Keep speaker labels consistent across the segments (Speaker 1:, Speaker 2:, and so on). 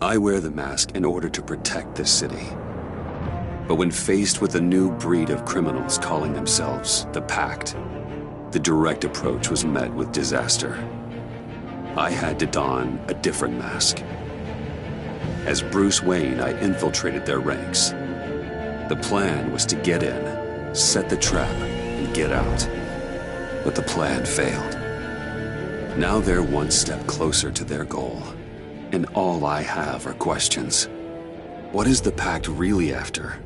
Speaker 1: I wear the mask in order to protect this city. But when faced with a new breed of criminals calling themselves the Pact, the direct approach was met with disaster. I had to don a different mask. As Bruce Wayne, I infiltrated their ranks. The plan was to get in, set the trap, and get out. But the plan failed. Now they're one step closer to their goal, and all I have are questions. What is the Pact really after?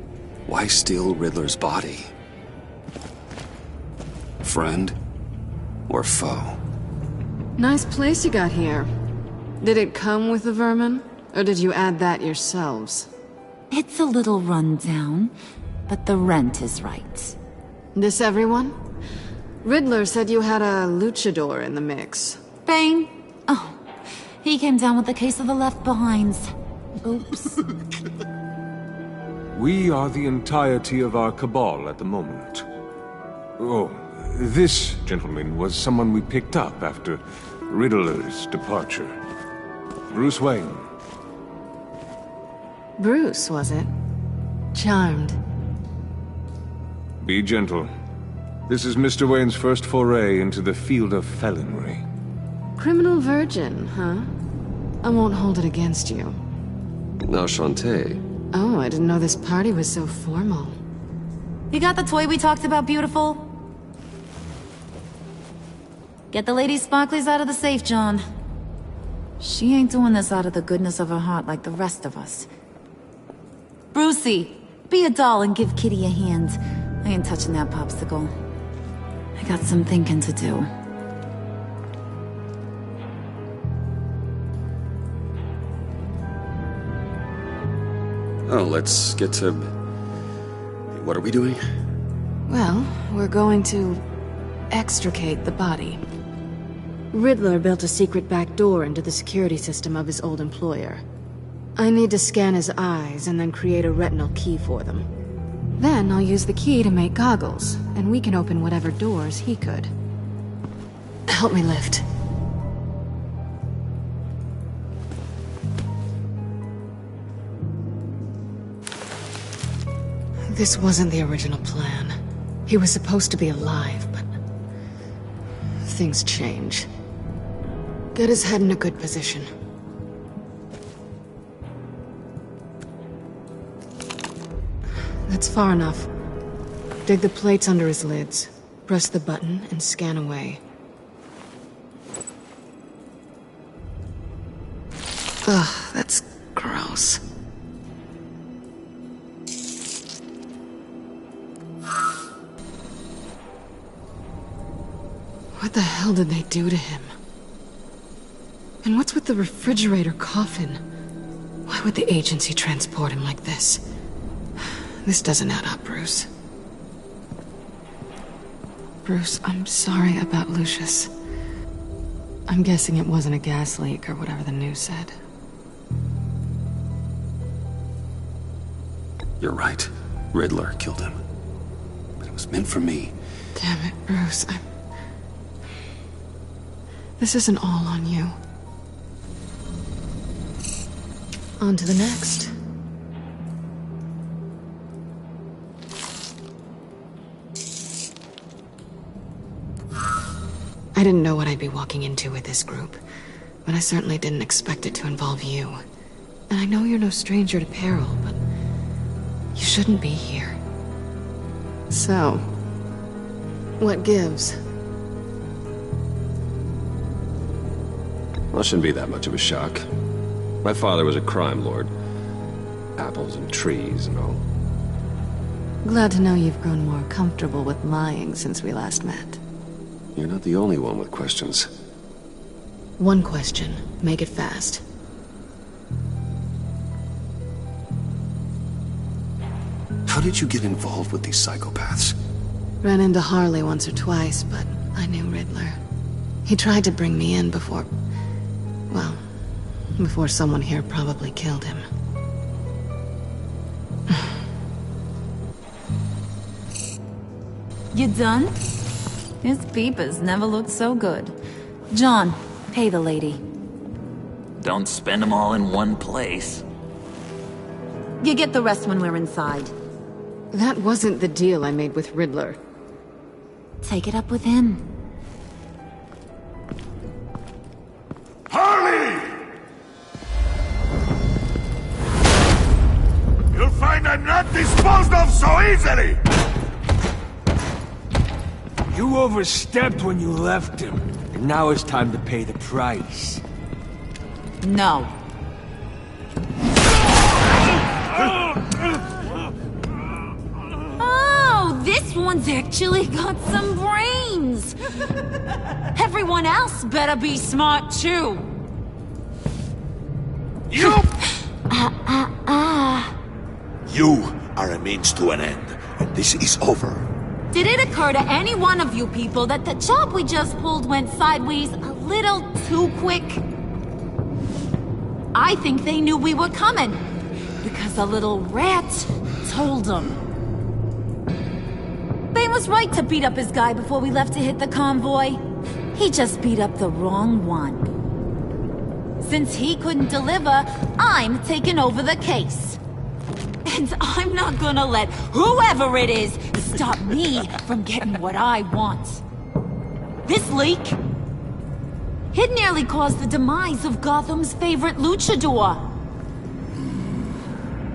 Speaker 1: Why steal Riddler's body? Friend or foe?
Speaker 2: Nice place you got here. Did it come with the vermin, or did you add that yourselves?
Speaker 3: It's a little run down, but the rent is right.
Speaker 2: This everyone? Riddler said you had a luchador in the mix.
Speaker 3: Bane? Oh, he came down with a case of the left behinds. Oops.
Speaker 4: We are the entirety of our cabal at the moment. Oh, this gentleman was someone we picked up after Riddler's departure. Bruce Wayne.
Speaker 2: Bruce, was it? Charmed.
Speaker 4: Be gentle. This is Mr. Wayne's first foray into the field of felonry.
Speaker 2: Criminal virgin, huh? I won't hold it against you.
Speaker 1: Enchanté.
Speaker 2: Oh, I didn't know this party was so formal.
Speaker 3: You got the toy we talked about, beautiful? Get the lady sparklies out of the safe, John. She ain't doing this out of the goodness of her heart like the rest of us. Brucey, be a doll and give Kitty a hand. I ain't touching that popsicle. I got some thinking to do.
Speaker 1: Oh, let's get to... What are we doing?
Speaker 2: Well, we're going to extricate the body. Riddler built a secret back door into the security system of his old employer. I need to scan his eyes and then create a retinal key for them. Then I'll use the key to make goggles, and we can open whatever doors he could. Help me lift. This wasn't the original plan. He was supposed to be alive, but... things change. Get his head in a good position. That's far enough. Dig the plates under his lids. Press the button and scan away. Ugh, that's gross. What the hell did they do to him? And what's with the refrigerator coffin? Why would the agency transport him like this? This doesn't add up, Bruce. Bruce, I'm sorry about Lucius. I'm guessing it wasn't a gas leak or whatever the news said.
Speaker 1: You're right. Riddler killed him. But it was meant for me.
Speaker 2: Damn it, Bruce. This isn't all on you. On to the next. I didn't know what I'd be walking into with this group, but I certainly didn't expect it to involve you. And I know you're no stranger to peril, but you shouldn't be here. So, what gives?
Speaker 5: Well, it shouldn't be that much of a shock. My father was a crime lord. Apples and trees and all.
Speaker 2: Glad to know you've grown more comfortable with lying since we last met.
Speaker 1: You're not the only one with questions.
Speaker 2: One question. Make it fast.
Speaker 1: How did you get involved with these psychopaths?
Speaker 2: Ran into Harley once or twice, but I knew Riddler. He tried to bring me in before... well, before someone here probably killed him.
Speaker 3: You done? His peepers never looked so good. John, pay the lady.
Speaker 6: don't spend them all in one place.
Speaker 3: You get the rest when we're inside.
Speaker 2: That wasn't the deal I made with Riddler.
Speaker 3: Take it up with him.
Speaker 7: Harley! You'll find I'm not disposed of so easily!
Speaker 8: You overstepped when you left him, and now it's time to pay the price.
Speaker 3: No. Oh, this one's actually got some brains! Everyone else better be smart too.
Speaker 7: You! You are a means to an end, and this is over.
Speaker 3: Did it occur to any one of you people that the job we just pulled went sideways a little too quick? I think they knew we were coming, because a little rat told them. Bane was right to beat up his guy before we left to hit the convoy. He just beat up the wrong one. Since he couldn't deliver, I'm taking over the case. And I'm not gonna let whoever it is stop me from getting what I want. This leak, it nearly caused the demise of Gotham's favorite luchador.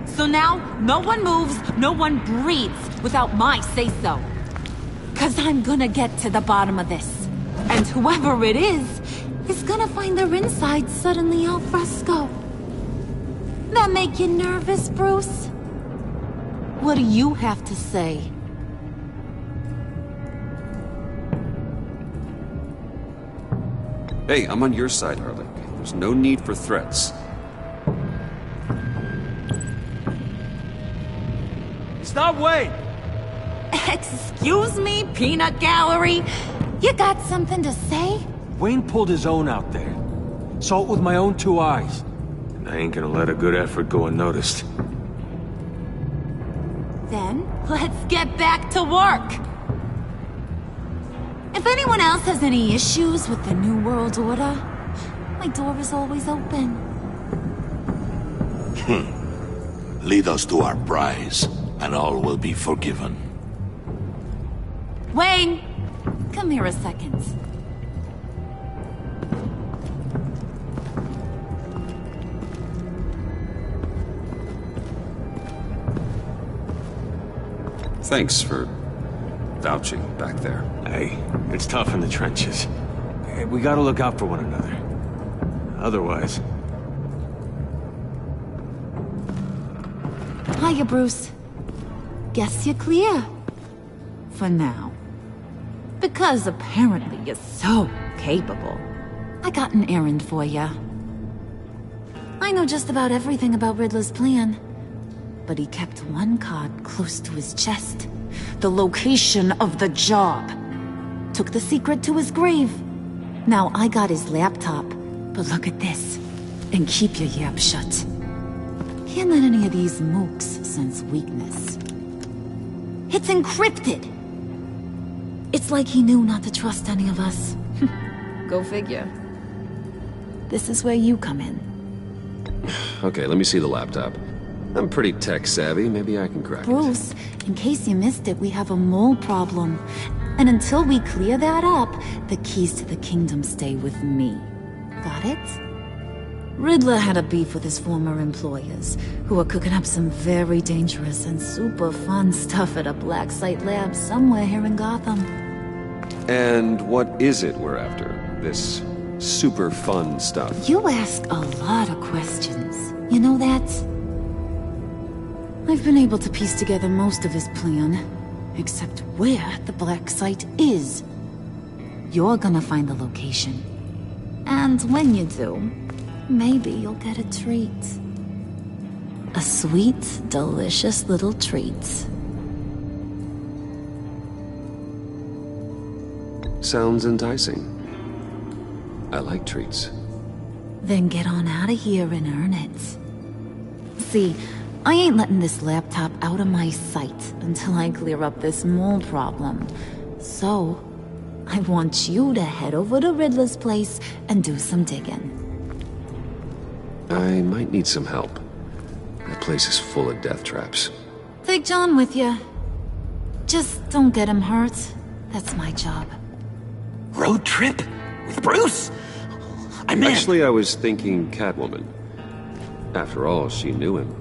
Speaker 3: So now, no one moves, no one breathes without my say-so. 'Cause I'm gonna get to the bottom of this. And whoever it is gonna find their insides suddenly al fresco. That make you nervous, Bruce? What do you have to say?
Speaker 1: Hey, I'm on your side, Harley. There's no need for threats.
Speaker 8: Stop, Wayne!
Speaker 3: Excuse me, peanut gallery? You got something to say?
Speaker 8: Wayne pulled his own out there. Saw it with my own two eyes.
Speaker 4: And I ain't gonna let a good effort go unnoticed.
Speaker 3: Then, let's get back to work. If anyone else has any issues with the New World Order, my door is always open.
Speaker 7: Lead us to our prize, and all will be forgiven.
Speaker 3: Wayne, come here a second.
Speaker 1: Thanks for vouching back there.
Speaker 4: Hey, it's tough in the trenches. Hey, we gotta look out for one another. Otherwise...
Speaker 3: Hiya, Bruce. Guess you're clear. For now. Because apparently you're so capable. I got an errand for ya. I know just about everything about Riddler's plan. But he kept one card close to his chest. The location of the job. Took the secret to his grave. Now I got his laptop. But look at this. And keep your yap shut. Can't let any of these mooks sense weakness. It's encrypted! It's like he knew not to trust any of us. Go figure. This is where you come in.
Speaker 5: Okay, let me see the laptop. I'm pretty tech-savvy. Maybe I can crack it.
Speaker 3: Bruce, in case you missed it, we have a mole problem. And until we clear that up, the keys to the kingdom stay with me. Got it? Riddler had a beef with his former employers, who were cooking up some very dangerous and super fun stuff at a black site lab somewhere here in Gotham.
Speaker 1: And what is it we're after? This super fun stuff?
Speaker 3: You ask a lot of questions. You know that? I've been able to piece together most of his plan, except where the black site is. You're gonna find the location. And when you do, maybe you'll get a treat. A sweet, delicious little treat.
Speaker 1: Sounds enticing. I like treats.
Speaker 3: Then get on out of here and earn it. See, I ain't letting this laptop out of my sight until I clear up this mole problem. So, I want you to head over to Riddler's place and do some digging.
Speaker 1: I might need some help. That place is full of death traps.
Speaker 3: Take John with you. Just don't get him hurt. That's my job.
Speaker 6: Road trip? With Bruce? I'm in.
Speaker 1: Actually, I was thinking Catwoman. After all, she knew him.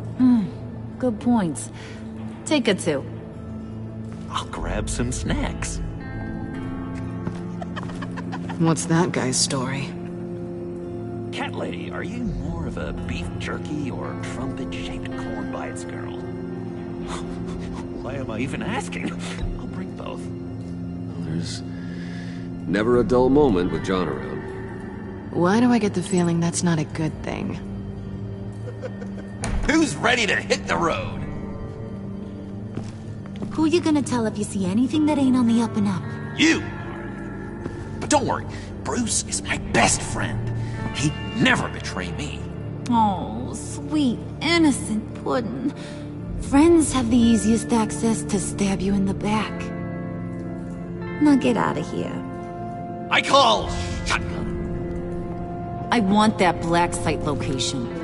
Speaker 3: Good points. Take it too.
Speaker 6: I'll grab some snacks.
Speaker 2: What's that guy's story?
Speaker 6: Cat lady, are you more of a beef jerky or trumpet-shaped corn bites girl? Why am I even asking? I'll bring both.
Speaker 1: There's never a dull moment with John around.
Speaker 2: Why do I get the feeling that's not a good thing?
Speaker 6: Who's ready to hit the road?
Speaker 3: Who you gonna tell if you see anything that ain't on the up and up?
Speaker 6: You! But don't worry, Bruce is my best friend. He'd never betray me.
Speaker 3: Oh, sweet, innocent puddin'. Friends have the easiest access to stab you in the back. Now get out of here.
Speaker 6: I call shotgun.
Speaker 3: I want that black site location.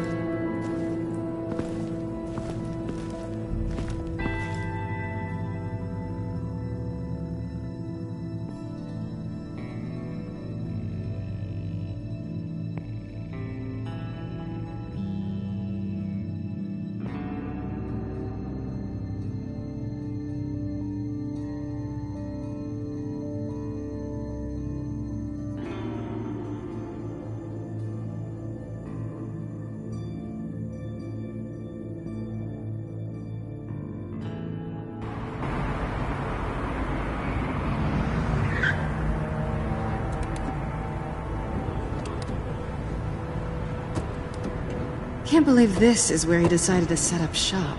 Speaker 2: Can't believe this is where he decided to set up shop.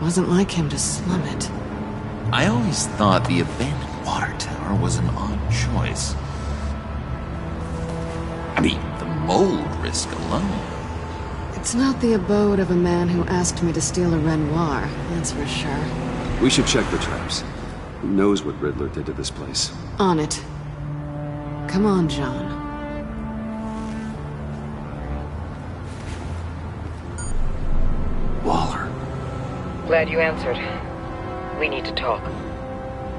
Speaker 2: Wasn't like him to slum it.
Speaker 6: I always thought the abandoned water tower was an odd choice. I mean, the mold risk alone.
Speaker 2: It's not the abode of a man who asked me to steal a Renoir, that's for sure.
Speaker 1: We should check the traps. Who knows what Riddler did to this place?
Speaker 2: On it. Come on, John.
Speaker 1: Waller.
Speaker 9: Glad you answered. We need to talk.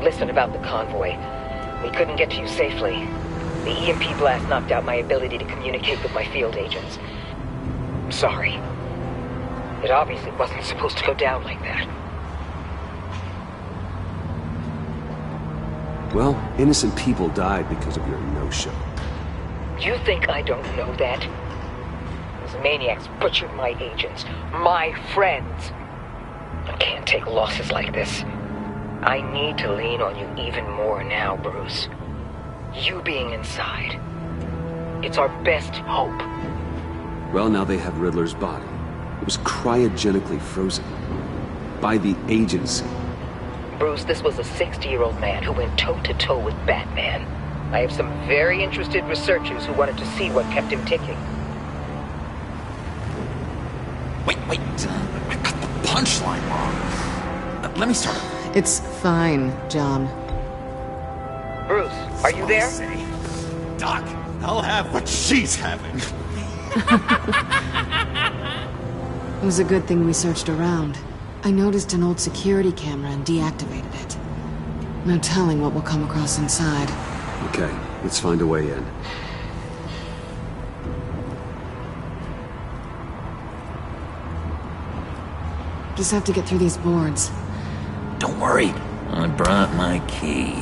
Speaker 9: Listen about the convoy. We couldn't get to you safely. The EMP blast knocked out my ability to communicate with my field agents. I'm sorry. It obviously wasn't supposed to go down like that.
Speaker 1: Well, innocent people died because of your no-show.
Speaker 9: You think I don't know that? Those maniacs butchered my agents, my friends. I can't take losses like this. I need to lean on you even more now, Bruce. You being inside. It's our best hope.
Speaker 1: Well, now they have Riddler's body. It was cryogenically frozen. By the agency.
Speaker 9: Bruce, this was a 60-year-old man who went toe-to-toe with Batman. I have some very interested researchers who wanted to see what kept him ticking.
Speaker 6: Wait, I got the punchline wrong. Let me start.
Speaker 2: It's fine, John.
Speaker 9: Bruce, are you there?
Speaker 6: Doc, I'll have what she's having.
Speaker 2: It was a good thing we searched around. I noticed an old security camera and deactivated it. No telling what we'll come across inside.
Speaker 1: Okay, let's find a way in.
Speaker 2: Just have to get through these boards.
Speaker 6: Don't worry, I brought my key.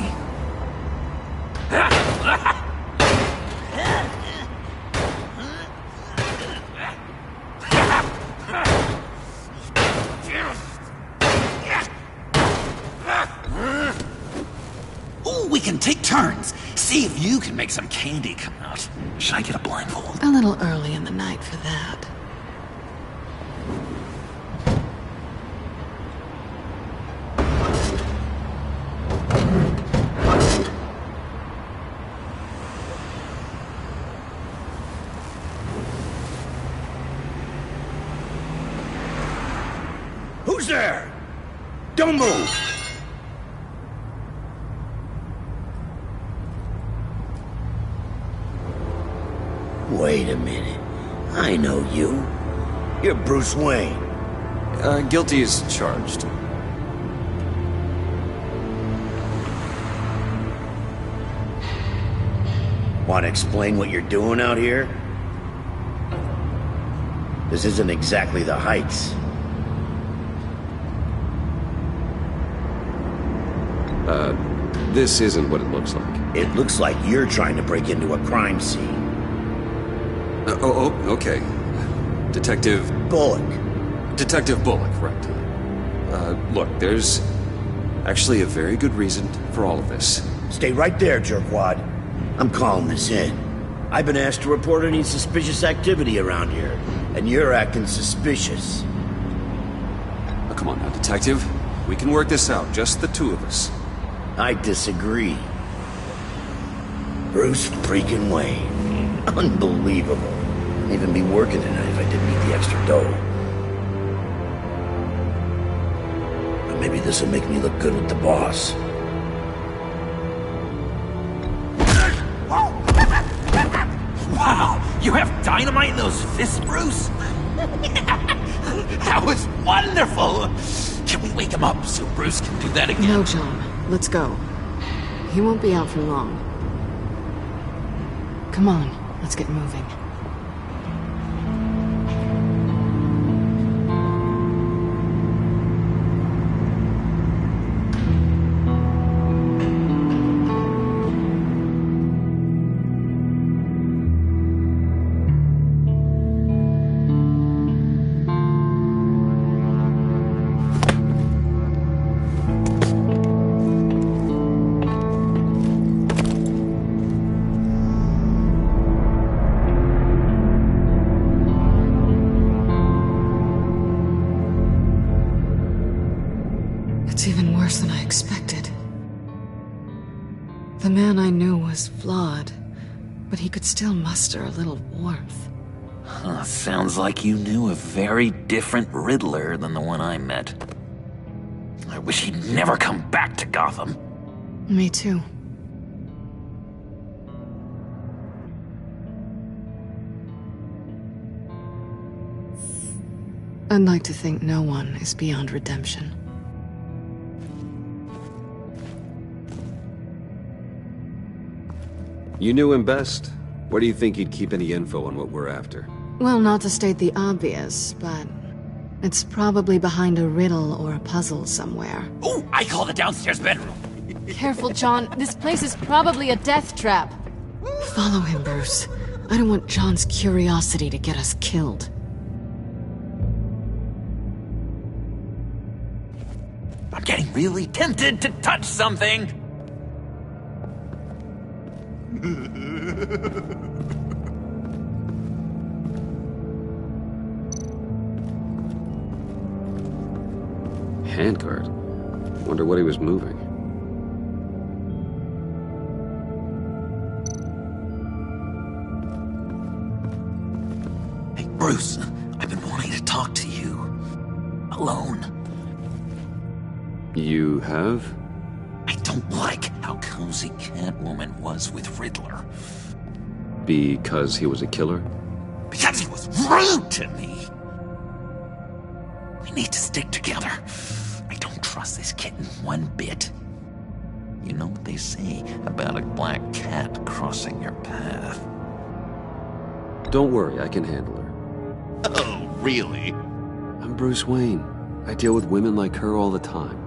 Speaker 6: Ooh, we can take turns. See if you can make some candy come out. Should I get a blindfold?
Speaker 2: A little early in the night for that.
Speaker 8: Who's there? Don't move!
Speaker 10: Wait a minute. I know you. You're Bruce Wayne.
Speaker 5: Guilty as charged.
Speaker 10: Want to explain what you're doing out here? This isn't exactly the Heights.
Speaker 5: This isn't what it looks like.
Speaker 10: It looks like you're trying to break into a crime scene.
Speaker 5: Okay. Detective...
Speaker 10: Bullock.
Speaker 5: Detective Bullock, right. Look, there's actually a very good reason for all of this.
Speaker 10: Stay right there, jerkwad. I'm calling this in. I've been asked to report any suspicious activity around here, and you're acting suspicious.
Speaker 5: Oh, come on now, Detective. We can work this out, just the two of us.
Speaker 10: I disagree. Bruce freaking Wayne. Unbelievable. I'd even be working tonight if I didn't need the extra dough. But maybe this will make me look good with the boss.
Speaker 6: Wow, you have dynamite in those fists, Bruce? That was wonderful! Can we wake him up so Bruce can do that again?
Speaker 2: No, John. Let's go. He won't be out for long. Come on, let's get moving. It's even worse than I expected. The man I knew was flawed, but he could still muster a little warmth.
Speaker 6: Sounds like you knew a very different Riddler than the one I met. I wish he'd never come back to Gotham.
Speaker 2: Me too. I'd like to think no one is beyond redemption.
Speaker 5: You knew him best. Where do you think he'd keep any info on what we're after?
Speaker 2: Well, not to state the obvious, but it's probably behind a riddle or a puzzle somewhere.
Speaker 6: Oh, I call the downstairs bedroom.
Speaker 2: Careful, John. This place is probably a death trap. Follow him, Bruce. I don't want John's curiosity to get us killed.
Speaker 6: I'm getting really tempted to touch something.
Speaker 5: Handguard. Wonder what he was moving.
Speaker 6: Hey, Bruce, I've been wanting to talk to you. Alone.
Speaker 5: You have?
Speaker 6: I don't like how cozy Catwoman was with Riddler.
Speaker 5: Because he was a killer?
Speaker 6: Because he was rude to me! We need to stick together. I don't trust this kitten one bit. You know what they say about a black cat crossing your path?
Speaker 5: Don't worry, I can handle her.
Speaker 6: Oh, really?
Speaker 5: I'm Bruce Wayne. I deal with women like her all the time.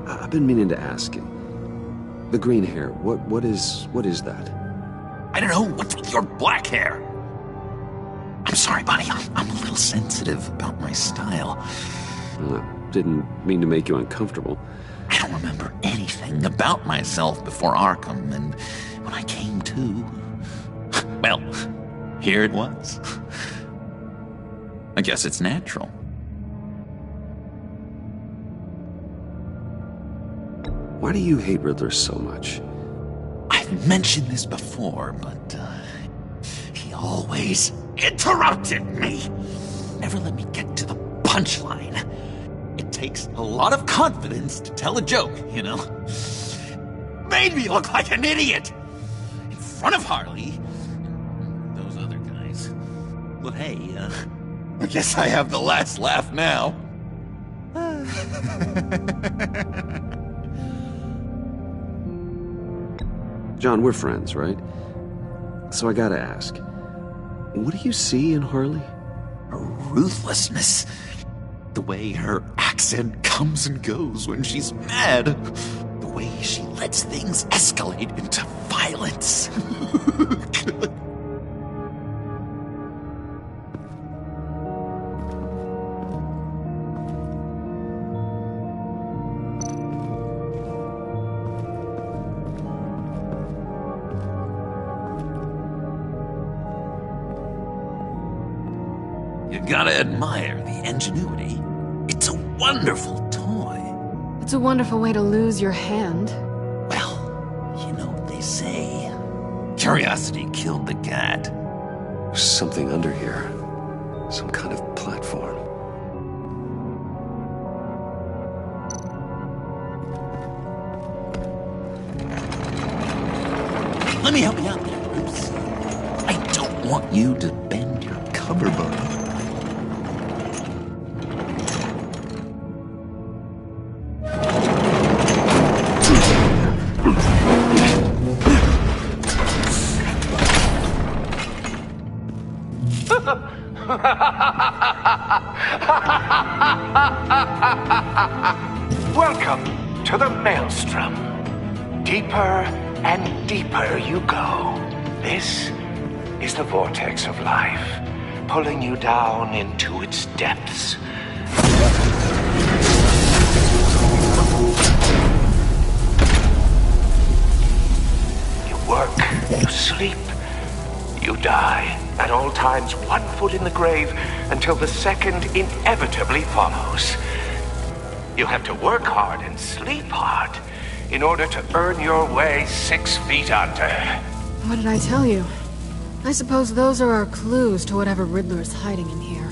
Speaker 5: I've been meaning to ask you. The green hair, what is that?
Speaker 6: I don't know. What's with your black hair? I'm sorry, buddy. I'm a little sensitive about my style.
Speaker 5: Didn't mean to make you uncomfortable.
Speaker 6: I don't remember anything about myself before Arkham, and when I came to... well, here it was. I guess it's natural.
Speaker 1: Why do you hate Riddler so much?
Speaker 6: I've mentioned this before, but he always interrupted me. Never let me get to the punchline. It takes a lot of confidence to tell a joke, you know? Made me look like an idiot in front of Harley and those other guys. Well, hey, I guess I have the last laugh now.
Speaker 1: John, we're friends, right? So I gotta ask, what do you see in Harley?
Speaker 6: Her ruthlessness. The way her accent comes and goes when she's mad. The way she lets things escalate into violence. You gotta admire the ingenuity. It's a wonderful toy.
Speaker 2: It's a wonderful way to lose your hand.
Speaker 6: Well, you know what they say. Curiosity killed the cat.
Speaker 1: There's something under here. Some kind of platform.
Speaker 6: Let me help you out there, Bruce. I don't want you to bend your cover button.
Speaker 11: Welcome to the Maelstrom. Deeper and deeper you go. This is the vortex of life, pulling you down into its depths. You work, you sleep, you die. At all times, 1 foot in the grave until the second inevitably follows. You have to work hard and sleep hard in order to earn your way 6 feet under.
Speaker 2: What did I tell you? I suppose those are our clues to whatever Riddler is hiding in here.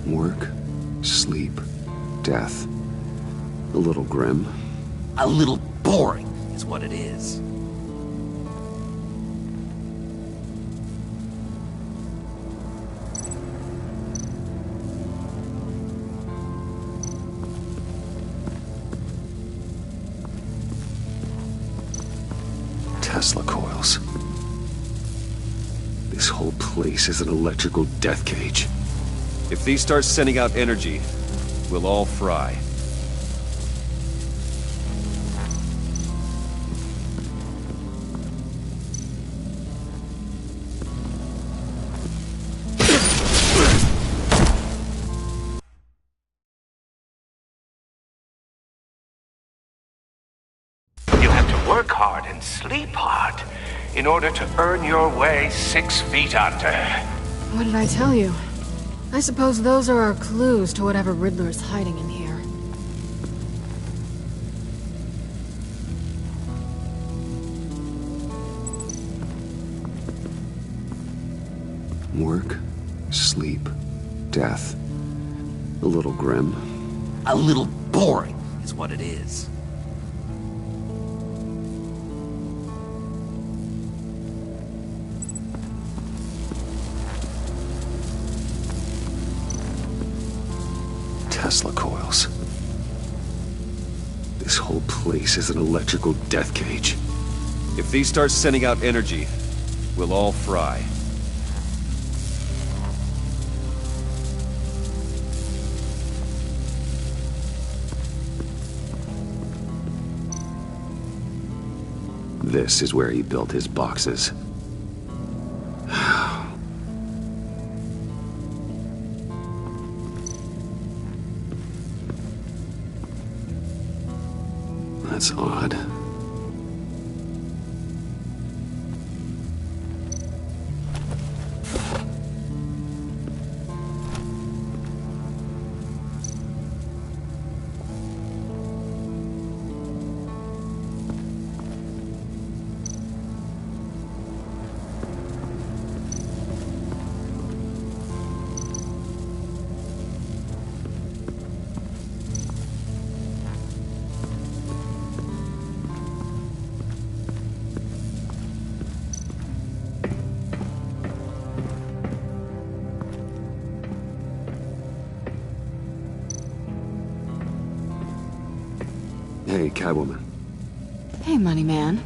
Speaker 1: Work, sleep, death. A little grim.
Speaker 6: A little boring is what it is.
Speaker 1: Tesla coils. This whole place is an electrical death cage.
Speaker 5: If these start sending out energy, we'll all fry.
Speaker 11: You have to work hard and sleep hard in order to earn your way 6 feet under.
Speaker 2: What did I tell you? I suppose those are our clues to whatever Riddler is hiding in here.
Speaker 1: Work, sleep, death. A little grim.
Speaker 6: A little boring is what it is.
Speaker 1: Tesla coils. This whole place is an electrical death cage.
Speaker 5: If these start sending out energy, we'll all fry.
Speaker 1: This is where he built his boxes. That's odd. Hey, Catwoman.
Speaker 2: Hey, money man.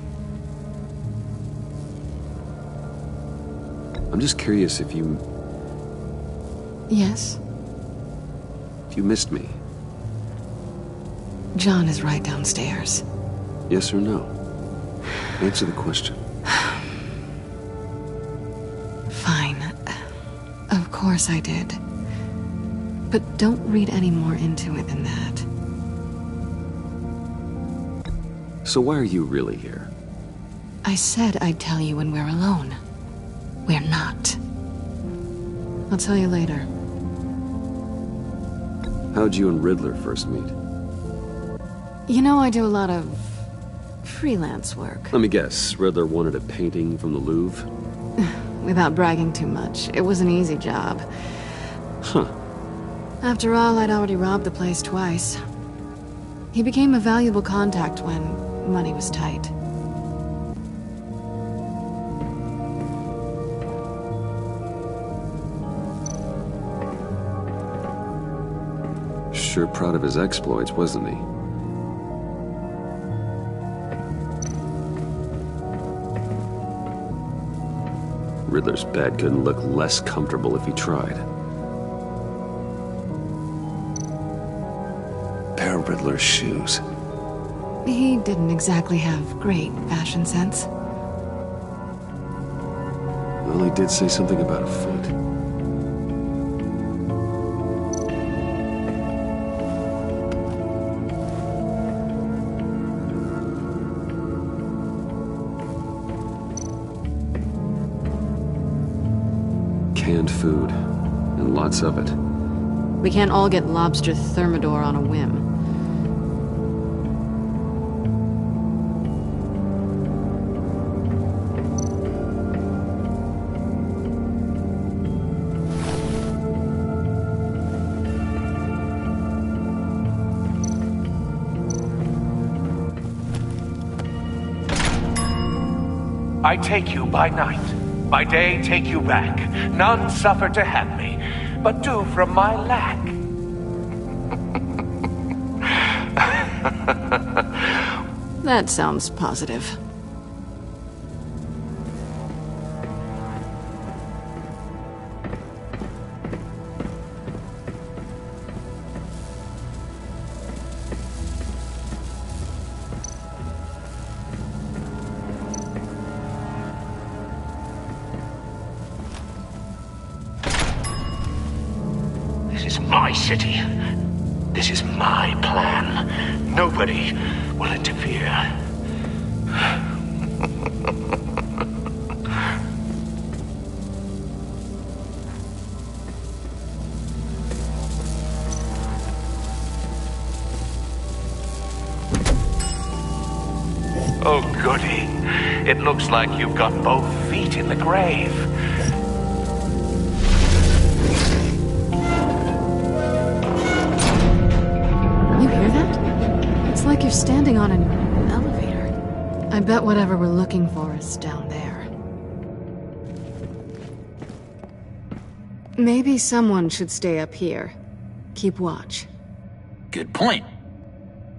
Speaker 1: I'm just curious if you...
Speaker 2: Yes?
Speaker 1: If you missed me.
Speaker 2: John is right downstairs.
Speaker 1: Yes or no? Answer the question.
Speaker 2: Fine. Of course I did. But don't read any more into it than that.
Speaker 1: So why are you really here?
Speaker 2: I said I'd tell you when we're alone. We're not. I'll tell you later.
Speaker 1: How'd you and Riddler first meet?
Speaker 2: You know, I do a lot of freelance work.
Speaker 1: Let me guess, Riddler wanted a painting from the Louvre?
Speaker 2: Without bragging too much, it was an easy job.
Speaker 1: Huh.
Speaker 2: After all, I'd already robbed the place twice. He became a valuable contact when money was tight.
Speaker 1: Sure proud of his exploits, wasn't he? Riddler's bed couldn't look less comfortable if he tried. Pair of Riddler's shoes.
Speaker 2: He didn't exactly have great fashion sense.
Speaker 1: Well, he did say something about a foot. Canned food, and lots of it.
Speaker 2: We can't all get lobster thermidor on a whim.
Speaker 11: I take you by night. By day take you back. None suffer to have me, but do from my lack.
Speaker 2: That sounds positive.
Speaker 11: This is my city. This is my plan. Nobody will interfere. Oh, goody. It looks like you've got both feet in the grave.
Speaker 2: You hear that? It's like you're standing on an elevator. I bet whatever we're looking for is down there. Maybe someone should stay up here. Keep watch.
Speaker 6: Good point.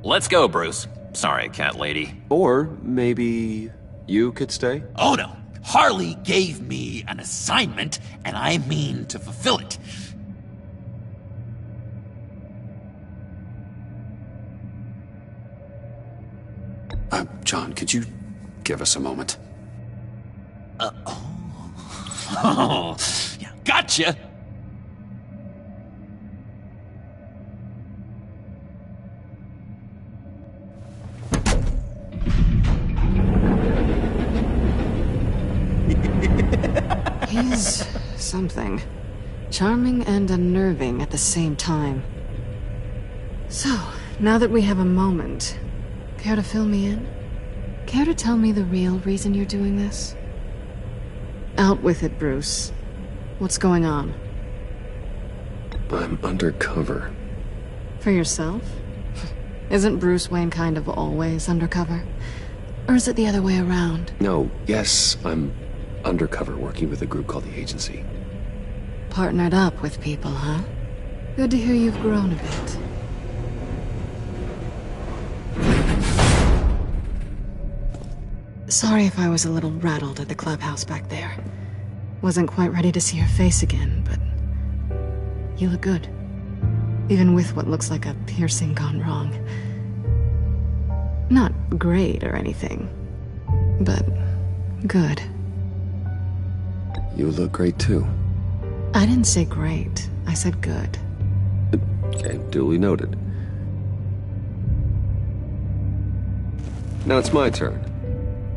Speaker 6: Let's go, Bruce. Sorry, cat lady.
Speaker 1: Or maybe you could stay?
Speaker 6: Oh no. Harley gave me an assignment, and I mean to fulfill it.
Speaker 1: John, could you give us a moment?
Speaker 6: Oh, yeah, gotcha.
Speaker 2: He's something. Charming and unnerving at the same time. So, now that we have a moment, care to fill me in? Care to tell me the real reason you're doing this? Out with it, Bruce. What's going on?
Speaker 1: I'm undercover.
Speaker 2: For yourself? Isn't Bruce Wayne kind of always undercover? Or is it the other way around?
Speaker 1: No, yes, I'm undercover working with a group called the Agency.
Speaker 2: Partnered up with people, huh? Good to hear you've grown a bit. Sorry if I was a little rattled at the clubhouse back there. Wasn't quite ready to see your face again, but you look good. Even with what looks like a piercing gone wrong. Not great or anything, but good.
Speaker 1: You look great too.
Speaker 2: I didn't say great. I said good.
Speaker 5: Okay, duly noted. Now it's my turn.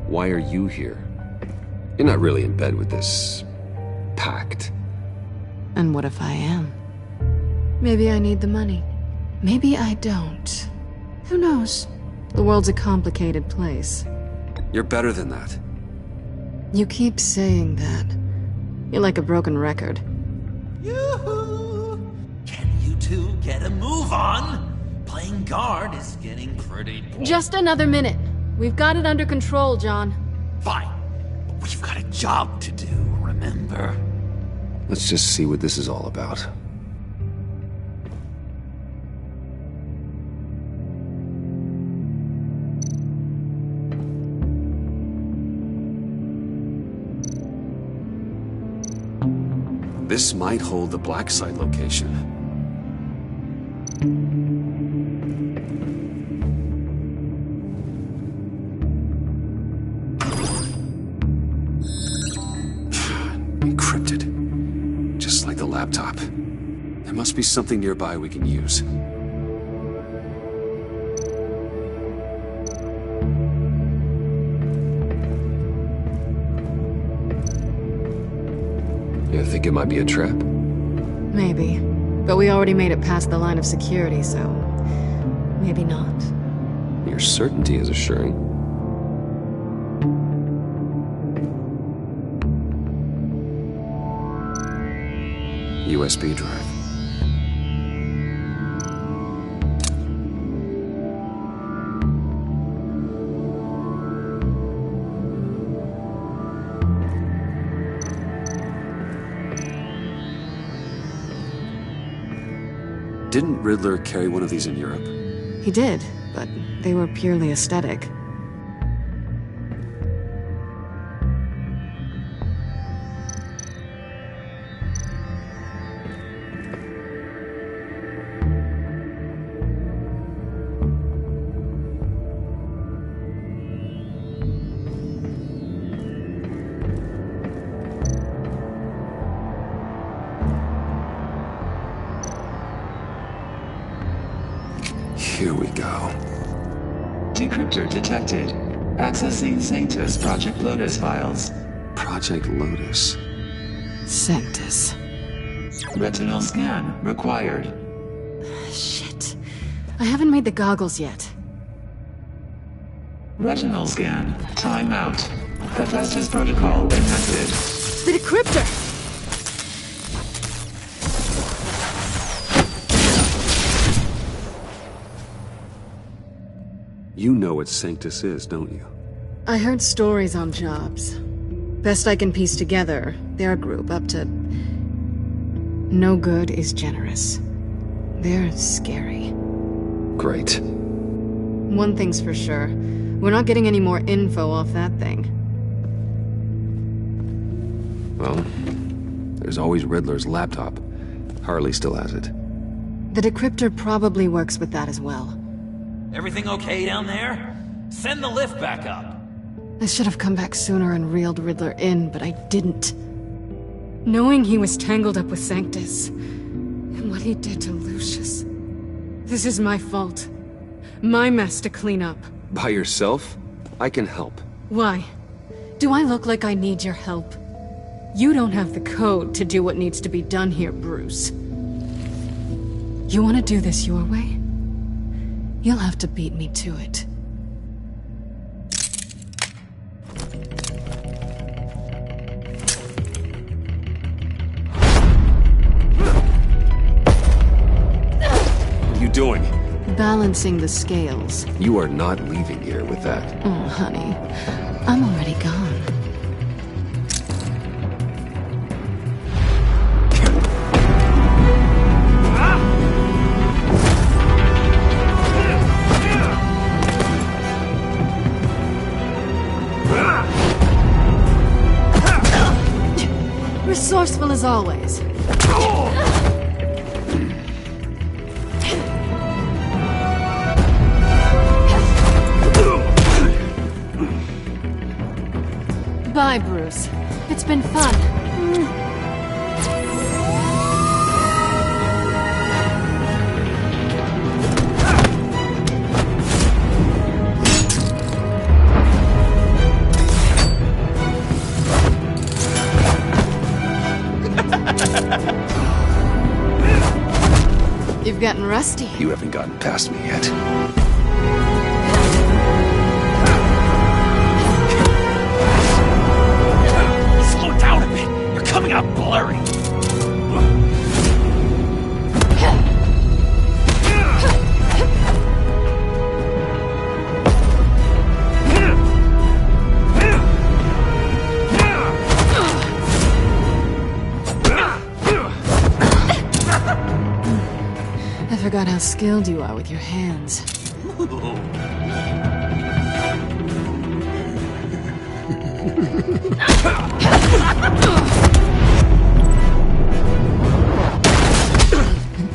Speaker 5: Why are you here? You're not really in bed with this pact.
Speaker 2: And what if I am? Maybe I need the money. Maybe I don't. Who knows? The world's a complicated place.
Speaker 1: You're better than that.
Speaker 2: You keep saying that. You're like a broken record.
Speaker 6: Yoo-hoo! Can you two get a move on? Playing guard is getting pretty boring.
Speaker 2: Just another minute. We've got it under control, John.
Speaker 6: Fine. But we've got a job to do, remember?
Speaker 5: Let's just see what this is all about.
Speaker 1: This might hold the black site location. Encrypted. Just like the laptop. There must be something nearby we can use.
Speaker 5: You think it might be a trap?
Speaker 2: Maybe. But we already made it past the line of security, so... maybe not.
Speaker 5: Your certainty is assuring.
Speaker 1: USB drive. Didn't Riddler carry one of these in Europe?
Speaker 2: He did, but they were purely aesthetic.
Speaker 1: Here we go.
Speaker 12: Decryptor detected. Accessing Sanctus Project Lotus files.
Speaker 1: Project Lotus.
Speaker 2: Sanctus.
Speaker 12: Retinal scan required.
Speaker 2: Shit. I haven't made the goggles yet.
Speaker 12: Retinal scan. Timeout. Hephaestus protocol enacted.
Speaker 2: The decryptor!
Speaker 1: You know what Sanctus is, don't you?
Speaker 2: I heard stories on jobs. Best I can piece together, their group up to... no good is generous. They're scary.
Speaker 1: Great.
Speaker 2: One thing's for sure. We're not getting any more info off that thing.
Speaker 5: Well, there's always Riddler's laptop. Harley still has it.
Speaker 2: The decryptor probably works with that as well.
Speaker 6: Everything okay down there? Send the lift back up.
Speaker 2: I should have come back sooner and reeled Riddler in, but I didn't. Knowing he was tangled up with Sanctus, and what he did to Lucius. This is my fault. My mess to clean up.
Speaker 5: By yourself? I can help.
Speaker 2: Why? Do I look like I need your help? You don't have the code to do what needs to be done here, Bruce. You want to do this your way? You'll have to beat me to it.
Speaker 1: What are you doing?
Speaker 2: Balancing the scales.
Speaker 5: You are not leaving here with that.
Speaker 2: Oh, honey. I'm already gone. Well as always. Bye, Bruce. It's been fun. You've gotten rusty.
Speaker 1: You haven't gotten past me yet.
Speaker 6: Slow down a bit. You're coming out blurry.
Speaker 2: I forgot how skilled you are with your hands.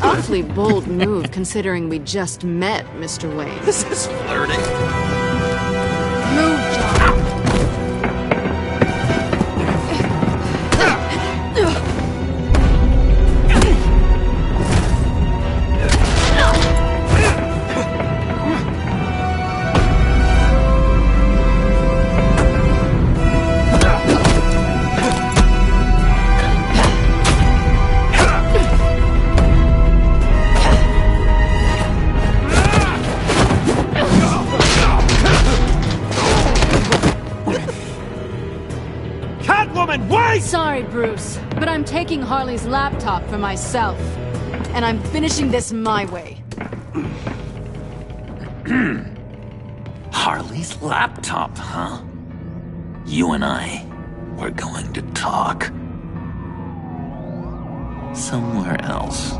Speaker 2: Awfully bold move, considering we just met, Mr. Wayne.
Speaker 6: This is flirting.
Speaker 2: Move, John. Sorry, Bruce, but I'm taking Harley's laptop for myself. And I'm finishing this my way.
Speaker 6: Harley's laptop, huh? You and I, we're going to talk. Somewhere else.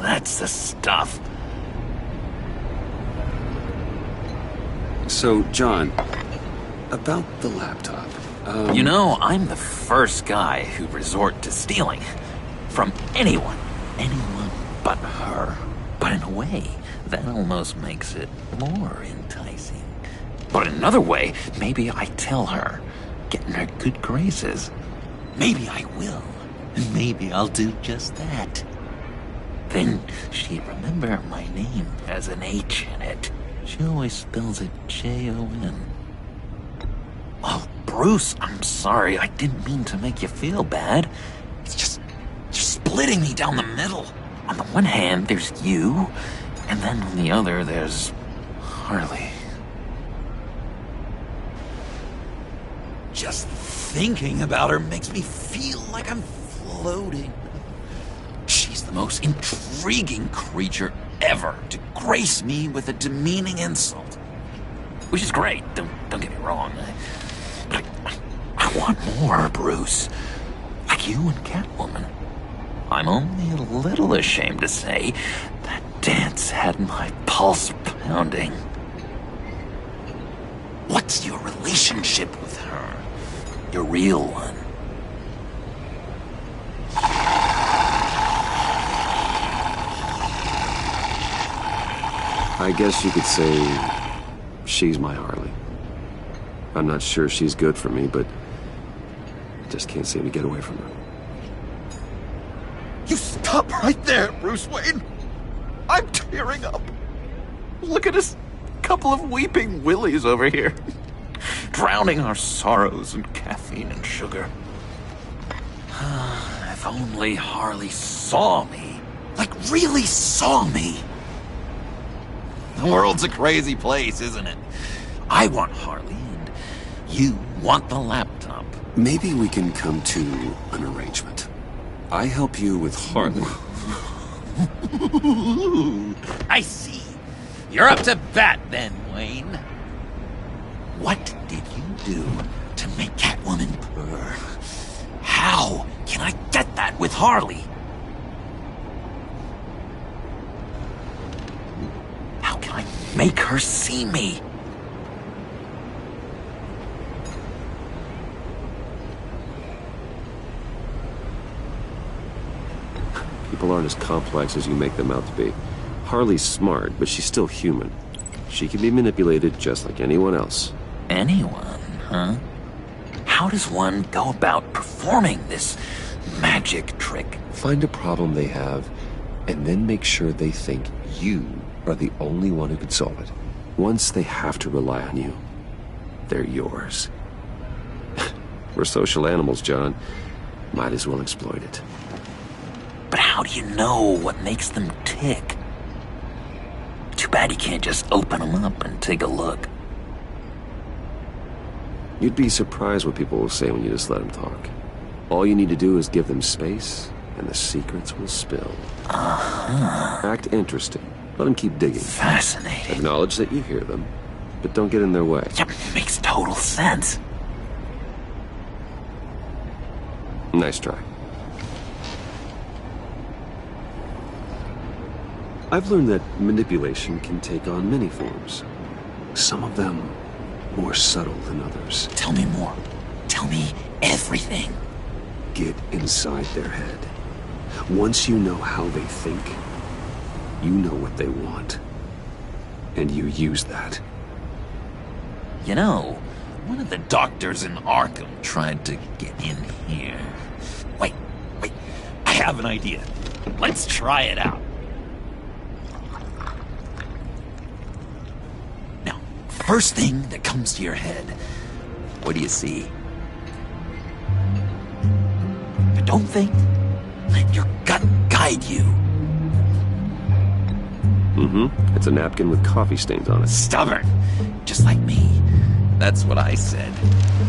Speaker 6: That's the stuff.
Speaker 1: So, John, about the laptop.
Speaker 6: You know, I'm the first guy who'd resort to stealing. From anyone. Anyone but her. But in a way, that almost makes it more enticing. But in another way, maybe I tell her, get in her good graces. Maybe I will. And maybe I'll do just that. Then she'd remember my name as an H in it. She always spells it Jon. Oh, Bruce, I'm sorry. I didn't mean to make you feel bad. It's just you're splitting me down the middle. On the one hand, there's you, and then on the other, there's Harley. Just thinking about her makes me feel like I'm floating. She's the most intriguing creature ever to grace me with a demeaning insult. Which is great, don't get me wrong. But I want more, Bruce. Like you and Catwoman. I'm only a little ashamed to say that dance had my pulse pounding. What's your relationship with her? Your real one?
Speaker 1: I guess you could say she's my Harley. I'm not sure she's good for me, but I just can't seem to get away from her.
Speaker 6: You stop right there, Bruce Wayne. I'm tearing up. Look at us, couple of weeping willies over here. Drowning our sorrows in caffeine and sugar. If only Harley saw me. Like, really saw me. The world's a crazy place, isn't it? I want Harley, and you want the laptop.
Speaker 1: Maybe we can come to an arrangement. I help you with Harley.
Speaker 6: I see. You're up to bat then, Wayne. What did you do to make Catwoman purr? How can I get that with Harley? How can I make her see me?
Speaker 5: People aren't as complex as you make them out to be. Harley's smart, but she's still human. She can be manipulated just like anyone else.
Speaker 6: Anyone, huh? How does one go about performing this magic trick?
Speaker 5: Find a problem they have, and then make sure they think you are the only one who can solve it. Once they have to rely on you, they're yours. We're social animals, John. Might as well exploit it.
Speaker 6: But how do you know what makes them tick? Too bad you can't just open them up and take a look.
Speaker 5: You'd be surprised what people will say when you just let them talk. All you need to do is give them space, and the secrets will spill. Act interesting. Let them keep digging.
Speaker 6: Fascinating.
Speaker 5: Acknowledge that you hear them, but don't get in their way.
Speaker 6: Yep, makes total sense.
Speaker 5: Nice try. I've learned that manipulation can take on many forms. Some of them more subtle than others.
Speaker 6: Tell me more. Tell me everything.
Speaker 5: Get inside their head. Once you know how they think, you know what they want. And you use that.
Speaker 6: You know, one of the doctors in Arkham tried to get in here. Wait. I have an idea. Let's try it out. Now, first thing that comes to your head, what do you see? But don't think. Let your gut guide you.
Speaker 5: It's a napkin with coffee stains on it.
Speaker 6: Stubborn. Just like me. That's what I said.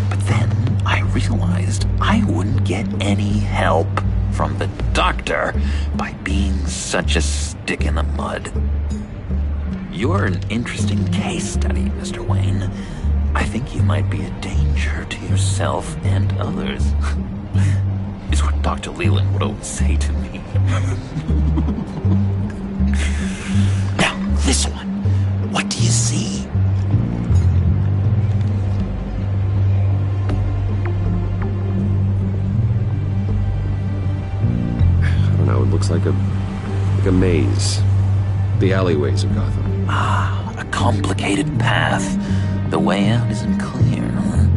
Speaker 6: But then I realized I wouldn't get any help from the doctor by being such a stick in the mud. You're an interesting case study, Mr. Wayne. I think you might be a danger to yourself and others. Is what Dr. Leland would always say to me. Now, this one. What do you see?
Speaker 5: I don't know, it looks like a maze. The alleyways of Gotham.
Speaker 6: A complicated path. The way out isn't clear, huh?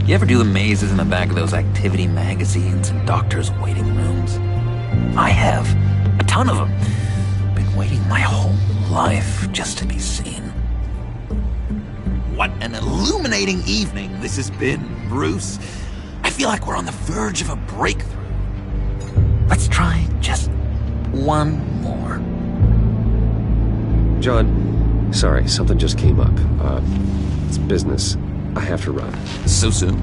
Speaker 6: You ever do the mazes in the back of those activity magazines and doctors' waiting rooms? I have. A ton of them. Been waiting my whole life just to be seen. What an illuminating evening this has been, Bruce. I feel like we're on the verge of a breakthrough. Let's try just one more.
Speaker 5: John, sorry, something just came up. It's business. I have to run.
Speaker 6: So soon?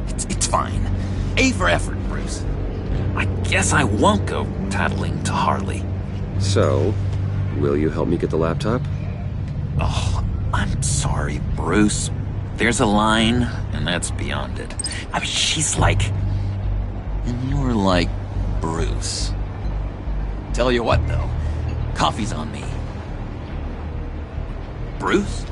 Speaker 6: It's fine. A for effort, Bruce. I guess I won't go tattling to Harley.
Speaker 5: So, will you help me get the laptop?
Speaker 6: Oh, I'm sorry, Bruce. There's a line, and that's beyond it. I mean, she's like... And you're like Bruce. Tell you what, though. Coffee's on me. Bruce?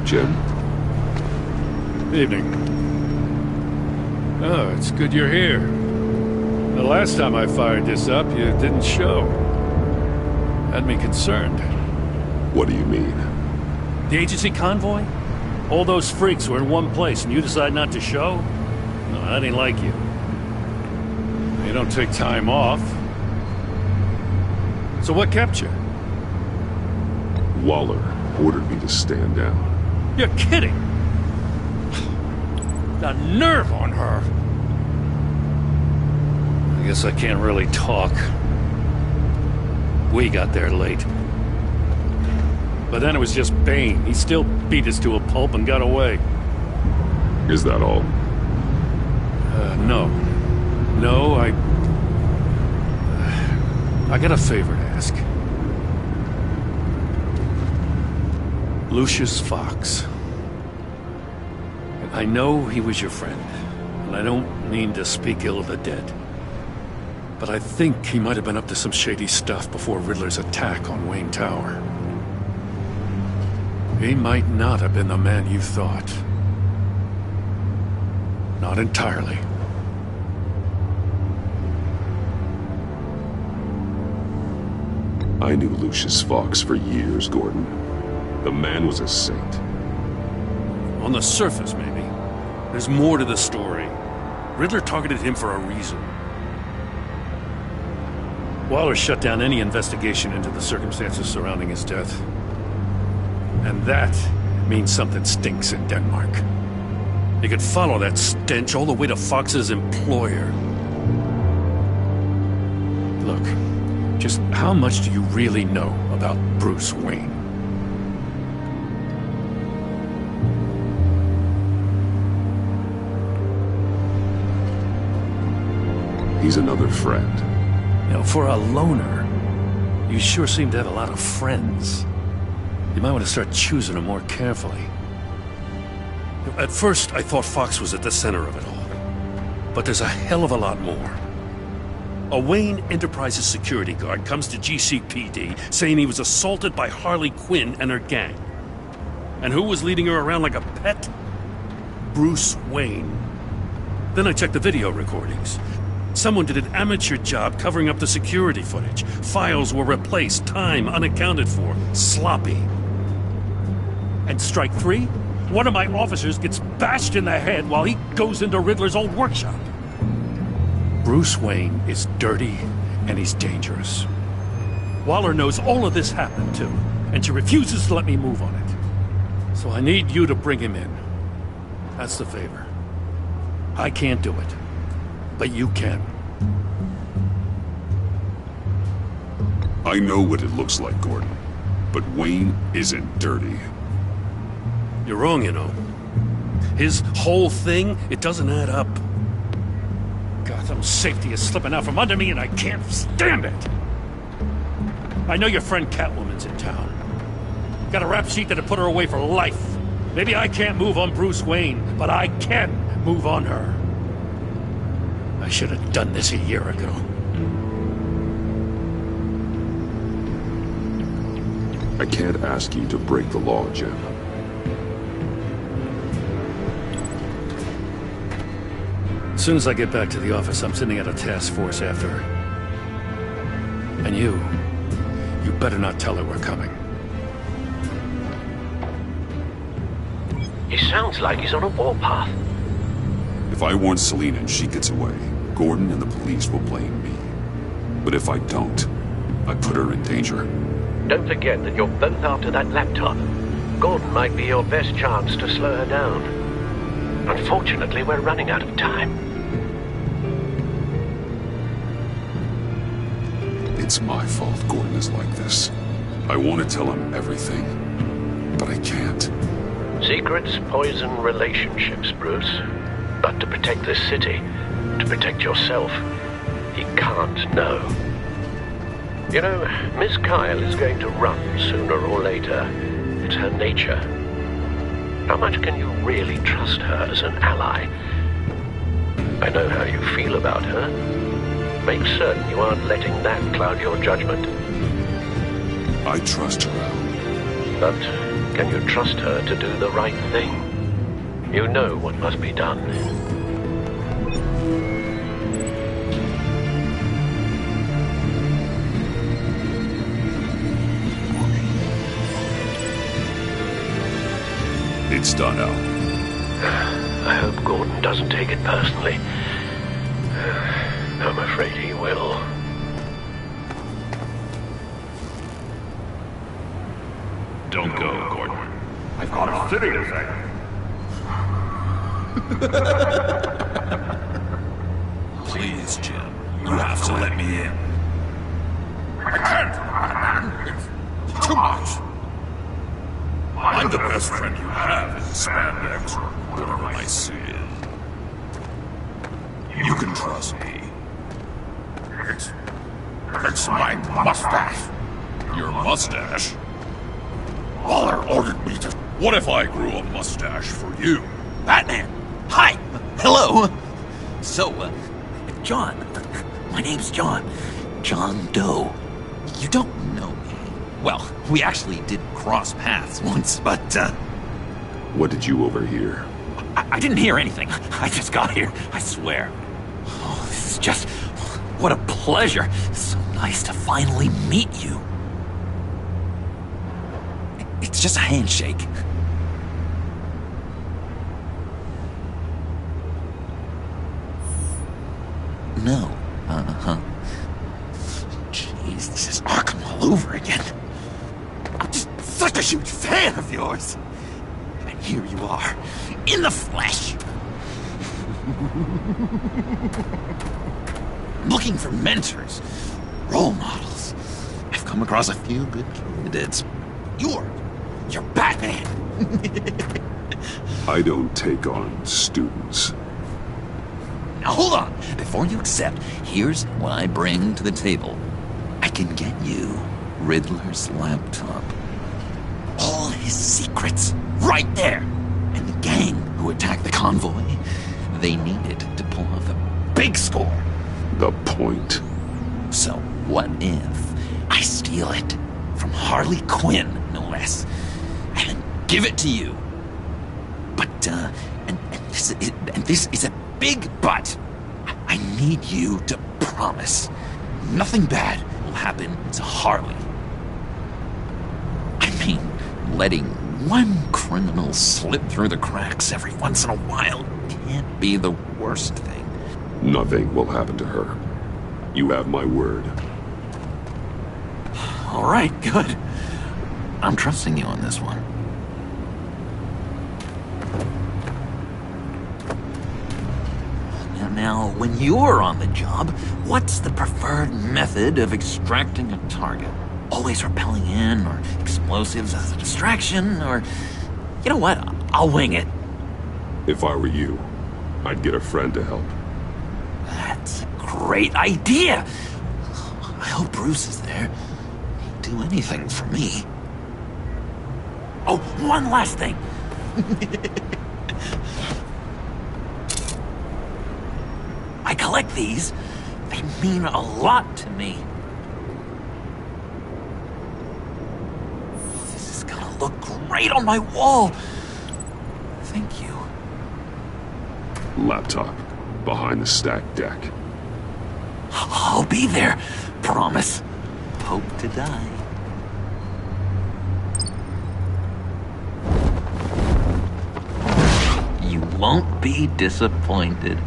Speaker 5: Jim?
Speaker 13: Evening. Oh, it's good you're here. The last time I fired this up, you didn't show. Had me concerned.
Speaker 5: What do you mean?
Speaker 13: The agency convoy? All those freaks were in one place and you decide not to show? No, I didn't like you. You don't take time off. So what kept you?
Speaker 14: Waller ordered me to stand down.
Speaker 13: You're kidding! The nerve on her! I guess I can't really talk. We got there late. But then it was just Bane. He still beat us to a pulp and got away.
Speaker 14: Is that all?
Speaker 13: No. No, I got a favor to ask. Lucius Fox. I know he was your friend, and I don't mean to speak ill of the dead. But I think he might have been up to some shady stuff before Riddler's attack on Wayne Tower. He might not have been the man you thought. Not entirely.
Speaker 14: I knew Lucius Fox for years, Gordon. The man was a saint.
Speaker 13: On the surface, maybe. There's more to the story. Riddler targeted him for a reason. Waller shut down any investigation into the circumstances surrounding his death. And that means something stinks in Denmark. You could follow that stench all the way to Fox's employer. Look, just how much do you really know about Bruce Wayne?
Speaker 14: He's another friend.
Speaker 13: You know, for a loner, you sure seem to have a lot of friends. You might want to start choosing them more carefully. At first, I thought Fox was at the center of it all. But there's a hell of a lot more. A Wayne Enterprises security guard comes to GCPD saying he was assaulted by Harley Quinn and her gang. And who was leading her around like a pet? Bruce Wayne. Then I checked the video recordings. Someone did an amateur job covering up the security footage. Files were replaced, time unaccounted for, sloppy. And strike three? One of my officers gets bashed in the head while he goes into Riddler's old workshop. Bruce Wayne is dirty and he's dangerous. Waller knows all of this happened too, and she refuses to let me move on it. So I need you to bring him in. That's the favor. I can't do it, but you can.
Speaker 14: I know what it looks like, Gordon, but Wayne isn't dirty.
Speaker 13: You're wrong, you know. His whole thing, it doesn't add up. Gotham's safety is slipping out from under me and I can't stand it! I know your friend Catwoman's in town. Got a rap sheet that'll put her away for life. Maybe I can't move on Bruce Wayne, but I can move on her. I should have done this a year ago.
Speaker 14: I can't ask you to break the law, Jim.
Speaker 13: As soon as I get back to the office, I'm sending out a task force after her. And you better not tell her we're coming.
Speaker 11: He sounds like he's on a warpath.
Speaker 14: If I warn Selina and she gets away, Gordon and the police will blame me. But if I don't, I put her in danger.
Speaker 11: Don't forget that you're both after that laptop. Gordon might be your best chance to slow her down. Unfortunately, we're running out of time.
Speaker 14: It's my fault Gordon is like this. I want to tell him everything, but I can't.
Speaker 11: Secrets poison relationships, Bruce. But to protect this city, to protect yourself, he can't know. You know, Miss Kyle is going to run sooner or later. It's her nature. How much can you really trust her as an ally? I know how you feel about her. Make certain you aren't letting that cloud your judgment.
Speaker 14: I trust her, Al.
Speaker 11: But can you trust her to do the right thing? You know what must be done.
Speaker 14: It's done, Al.
Speaker 11: I hope Gordon doesn't take it personally. I'm afraid he will.
Speaker 15: Don't go, Gordon. I've got a city to save.
Speaker 7: Please, Jim. You have to let me in.
Speaker 15: I can't! It's too much!
Speaker 7: I'm the best friend you have in spandex, or whatever my suit is. You can trust me.
Speaker 15: It's my mustache!
Speaker 7: Your mustache?
Speaker 15: Waller ordered me to...
Speaker 7: What if I grew a mustache for you?
Speaker 6: Batman! Hi! Hello! So, John. My name's John. John Doe. You don't know me. Well, we actually did cross paths once, but,
Speaker 14: What did you overhear?
Speaker 6: I didn't hear anything. I just got here, I swear. Oh, this is just... What a pleasure. So nice to finally meet you. It's just a handshake. No. Uh-huh. Jeez, this is Arkham all over again. I'm just such a huge fan of yours. And here you are, in the flesh. Looking for mentors, role models. I've come across a few good candidates. You're Batman.
Speaker 14: I don't take on students.
Speaker 6: Now hold on. Before you accept, here's what I bring to the table. I can get you Riddler's laptop. All his secrets, right there. And the gang who attacked the convoy, they needed to pull off a big score.
Speaker 14: The point?
Speaker 6: So what if I steal it from Harley Quinn, no less, and then give it to you? But, and this is a big but. I need you to promise nothing bad will happen to Harley. I mean, letting one criminal slip through the cracks every once in a while can't be the worst thing.
Speaker 14: Nothing will happen to her. You have my word.
Speaker 6: All right, good. I'm trusting you on this one. Now, when you're on the job, what's the preferred method of extracting a target? Always rappelling in, or explosives as a distraction, or... You know what? I'll wing it.
Speaker 14: If I were you, I'd get a friend to help.
Speaker 6: That's a great idea! I hope Bruce is there. He'd do anything for me. Oh, one last thing! I collect these. They mean a lot to me. This is gonna look great on my wall. Thank you.
Speaker 14: Laptop. Behind the stacked deck.
Speaker 6: I'll be there. Promise. Hope to die. You won't be disappointed.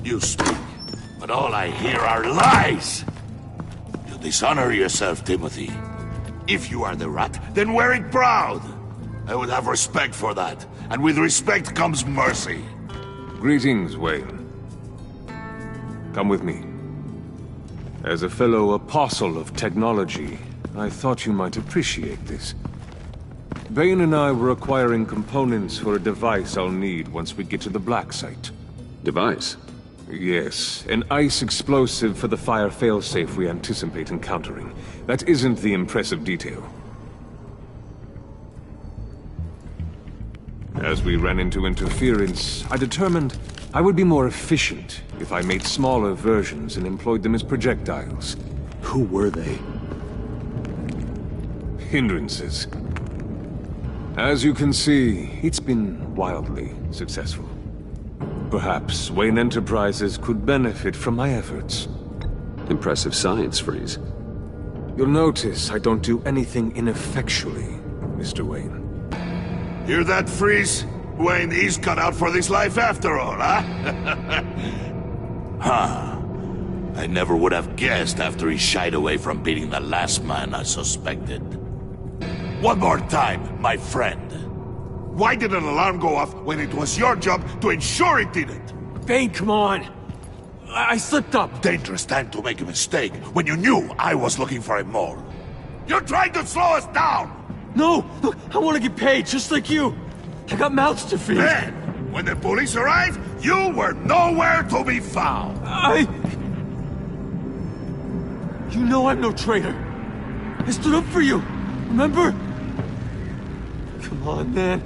Speaker 7: You speak, but all I hear are lies! You dishonor yourself, Timothy. If you are the rat, then wear it proud! I would have respect for that, and with respect comes mercy.
Speaker 4: Greetings, Wayne. Come with me. As a fellow apostle of technology, I thought you might appreciate this. Bane and I were acquiring components for a device I'll need once we get to the Black Site.
Speaker 14: Device?
Speaker 4: Yes, an ice explosive for the fire failsafe we anticipate encountering. That isn't the impressive detail. As we ran into interference, I determined I would be more efficient if I made smaller versions and employed them as projectiles.
Speaker 1: Who were they?
Speaker 4: Hindrances. As you can see, it's been wildly successful. Perhaps Wayne Enterprises could benefit from my efforts.
Speaker 1: Impressive science, Freeze.
Speaker 4: You'll notice I don't do anything ineffectually, Mr. Wayne.
Speaker 7: Hear that, Freeze? Wayne is cut out for this life after all, huh? Huh. I never would have guessed after he shied away from beating the last man I suspected. One more time, my friend. Why did an alarm go off when it was your job to ensure it didn't?
Speaker 8: Bane, come on! I slipped up!
Speaker 7: Dangerous time to make a mistake when you knew I was looking for a mole. You're trying to slow us down!
Speaker 8: No! Look, I want to get paid, just like you! I got mouths to feed!
Speaker 7: Then, when the police arrived, you were nowhere to be found!
Speaker 8: You know I'm no traitor! I stood up for you, remember? Come on, man.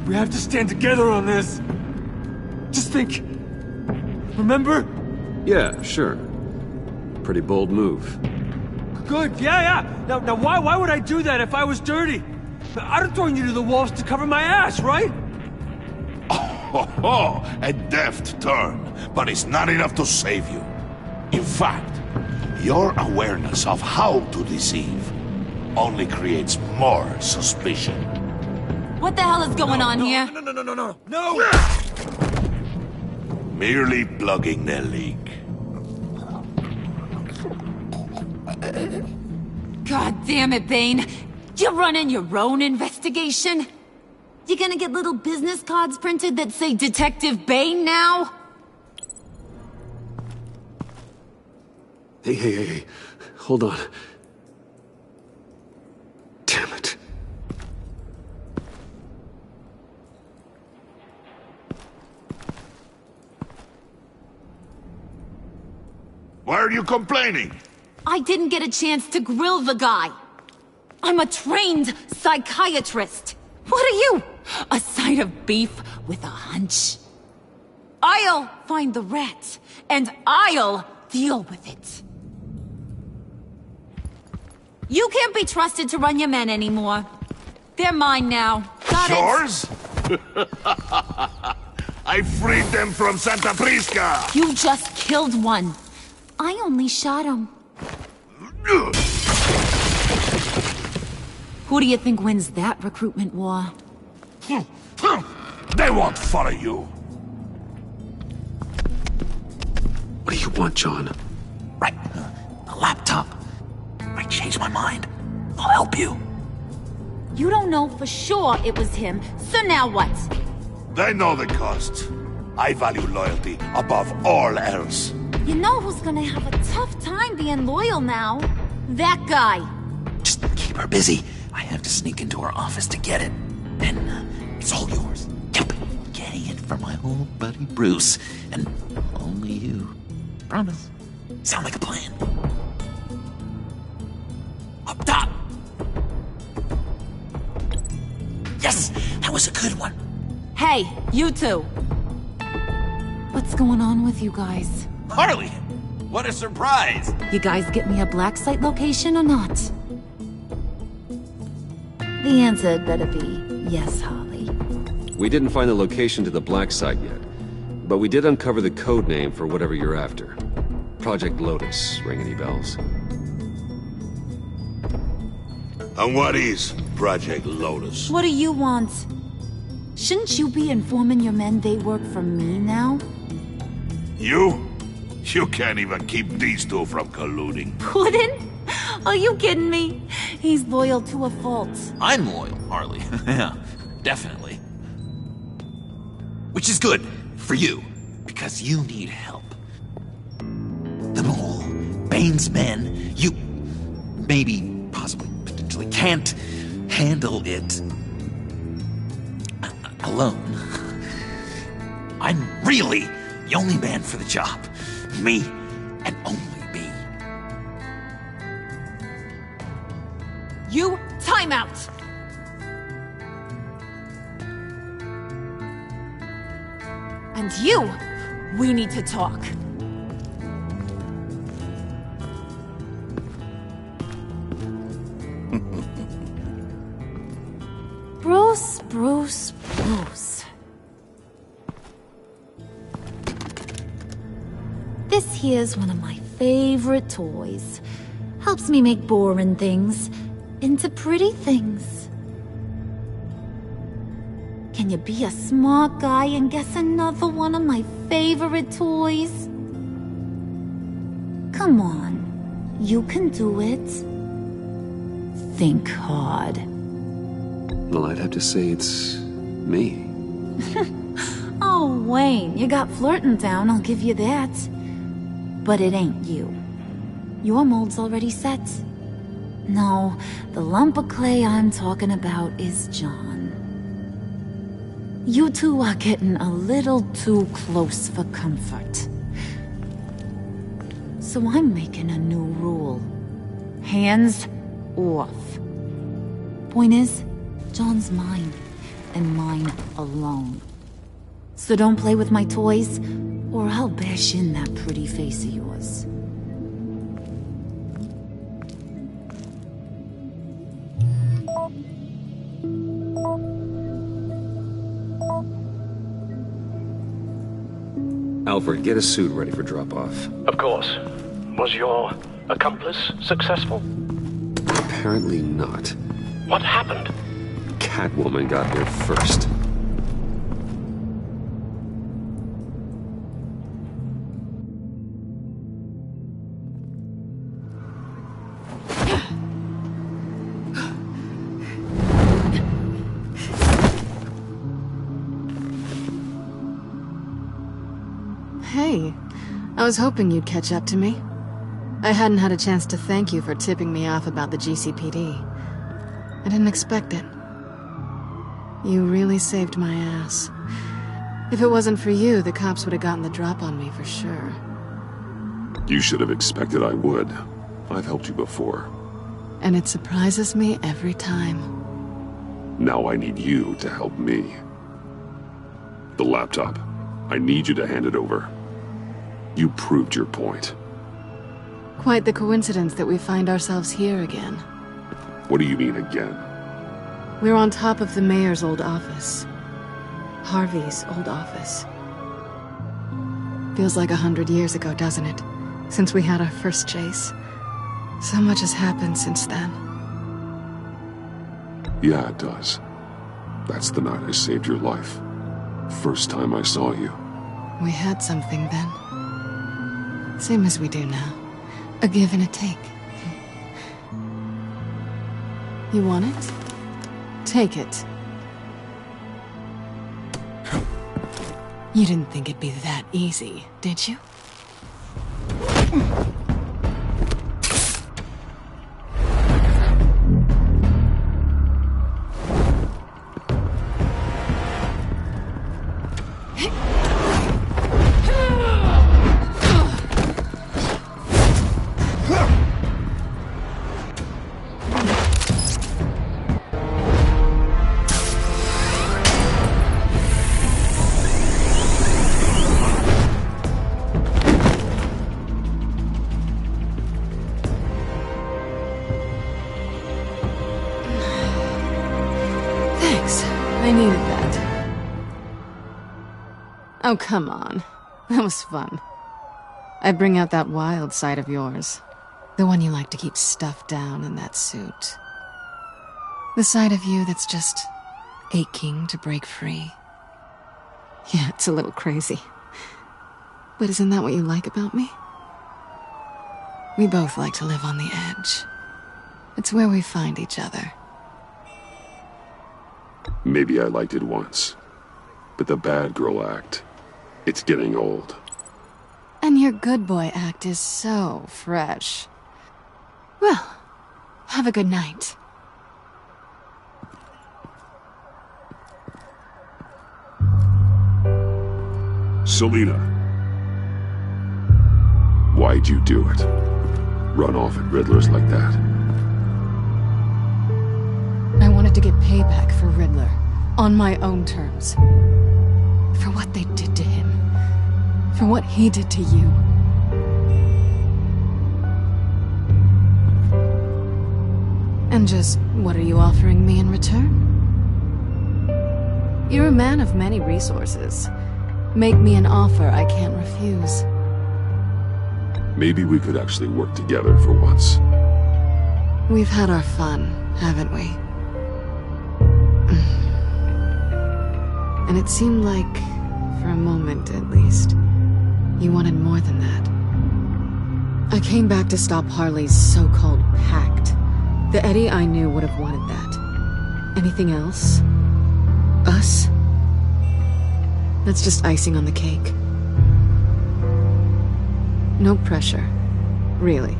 Speaker 8: We have to stand together on this! Just think... Remember?
Speaker 1: Yeah, sure. Pretty bold move.
Speaker 8: Good, yeah. Now why would I do that if I was dirty? I'd have thrown you to the walls to cover my ass, right?
Speaker 7: Oh, a deft turn, but it's not enough to save you. In fact, your awareness of how to deceive only creates more suspicion.
Speaker 3: What the hell is going on here?
Speaker 8: No!
Speaker 7: Merely plugging the leak.
Speaker 3: God damn it, Bane. You're running your own investigation? You gonna get little business cards printed that say Detective Bane now?
Speaker 1: Hey. Hold on. Damn it.
Speaker 7: Why are you complaining?
Speaker 3: I didn't get a chance to grill the guy. I'm a trained psychiatrist. What are you? A side of beef with a hunch? I'll find the rat, and I'll deal with it. You can't be trusted to run your men anymore. They're mine now. Got
Speaker 7: Yours? I freed them from Santa Prisca!
Speaker 3: You just killed one. I only shot him. Who do you think wins that recruitment war?
Speaker 7: They won't follow you.
Speaker 1: What do you want, John?
Speaker 6: Right. The laptop. I changed my mind. I'll help you.
Speaker 3: You don't know for sure it was him, so now what?
Speaker 7: They know the cost. I value loyalty above all else.
Speaker 3: You know who's gonna have a tough time being loyal now? That guy.
Speaker 6: Just keep her busy. I have to sneak into her office to get it. Then it's all yours. Yep. Getting it from my old buddy Bruce. And only you. Promise. Sound like a plan. Up top! Yes! That was a good one.
Speaker 3: Hey, you two. What's going on with you guys?
Speaker 6: Harley! What a surprise!
Speaker 3: You guys get me a black site location or not? The answer had better be yes, Harley.
Speaker 1: We didn't find the location to the black site yet, but we did uncover the code name for whatever you're after. Project Lotus. Ring any bells?
Speaker 7: And what is Project Lotus?
Speaker 3: What do you want? Shouldn't you be informing your men they work for me now?
Speaker 7: You? You can't even keep these two from colluding.
Speaker 3: Puddin'? Are you kidding me? He's loyal to a fault.
Speaker 6: I'm loyal, Harley. Yeah, definitely. Which is good for you, because you need help. The mole, Bane's men, you maybe, possibly, potentially can't handle it alone. I'm really the only man for the job. Me, and only me.
Speaker 3: You, time out! And you! We need to talk. Bruce. This here's one of my favorite toys. Helps me make boring things into pretty things. Can you be a smart guy and guess another one of my favorite toys? Come on, you can do it. Think hard.
Speaker 1: Well, I'd have to say it's me.
Speaker 3: Oh, Wayne, you got flirting down, I'll give you that. But it ain't you. Your mold's already set. No, the lump of clay I'm talking about is John. You two are getting a little too close for comfort. So I'm making a new rule. Hands off. Point is, John's mine, and mine alone. So don't play with my toys, or I'll bash in that pretty face of yours.
Speaker 1: Alfred, get a suit ready for drop-off.
Speaker 11: Of course. Was your accomplice successful?
Speaker 1: Apparently not.
Speaker 11: What happened?
Speaker 1: Catwoman got here first.
Speaker 2: Hey, I was hoping you'd catch up to me. I hadn't had a chance to thank you for tipping me off about the GCPD. I didn't expect it. You really saved my ass. If it wasn't for you, the cops would have gotten the drop on me for sure.
Speaker 14: You should have expected I would. I've helped you before.
Speaker 2: And it surprises me every time.
Speaker 14: Now I need you to help me. The laptop. I need you to hand it over. You proved your point.
Speaker 2: Quite the coincidence that we find ourselves here again.
Speaker 14: What do you mean again?
Speaker 2: We're on top of the mayor's old office. Harvey's old office. Feels like 100 years ago, doesn't it? Since we had our first chase. So much has happened since then.
Speaker 14: Yeah, it does. That's the night I saved your life. First time I saw you.
Speaker 2: We had something then. Same as we do now. A give and a take. You want it? Take it. You didn't think it'd be that easy, did you? I needed that. Oh, come on. That was fun. I bring out that wild side of yours. The one you like to keep stuffed down in that suit. The side of you that's just aching to break free. Yeah, it's a little crazy. But isn't that what you like about me? We both like to live on the edge. It's where we find each other.
Speaker 14: Maybe I liked it once. But the bad girl act, it's getting old.
Speaker 2: And your good boy act is so fresh. Well, have a good night.
Speaker 14: Selina. Why'd you do it? Run off at Riddlers like that?
Speaker 2: I wanted to get payback for Riddler, on my own terms. For what they did to him. For what he did to you. And just what are you offering me in return? You're a man of many resources. Make me an offer I can't refuse.
Speaker 14: Maybe we could actually work together for once.
Speaker 2: We've had our fun, haven't we? And it seemed like, for a moment at least, you wanted more than that. I came back to stop Harley's so-called pact. The Eddie I knew would have wanted that. Anything else? Us? That's just icing on the cake. No pressure. Really.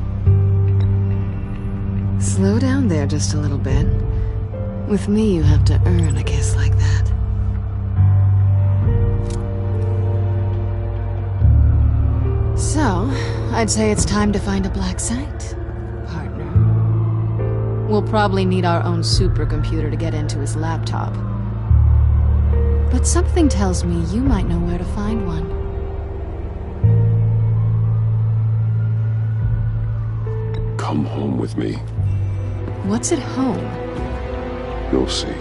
Speaker 2: Slow down there just a little bit. With me, you have to earn a kiss like that. So, I'd say it's time to find a black site, partner. We'll probably need our own supercomputer to get into his laptop. But something tells me you might know where to find one.
Speaker 14: Come home with me.
Speaker 2: What's at home?
Speaker 14: You'll see.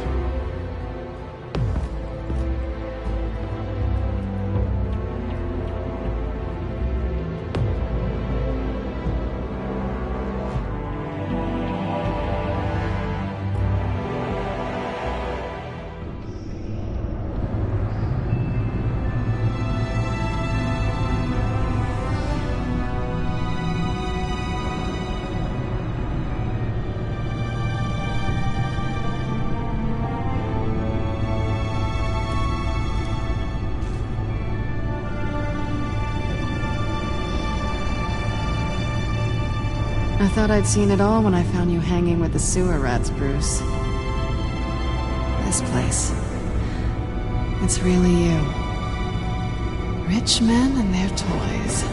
Speaker 2: I thought I'd seen it all when I found you hanging with the sewer rats, Bruce. This place. It's really you. Rich men and their toys.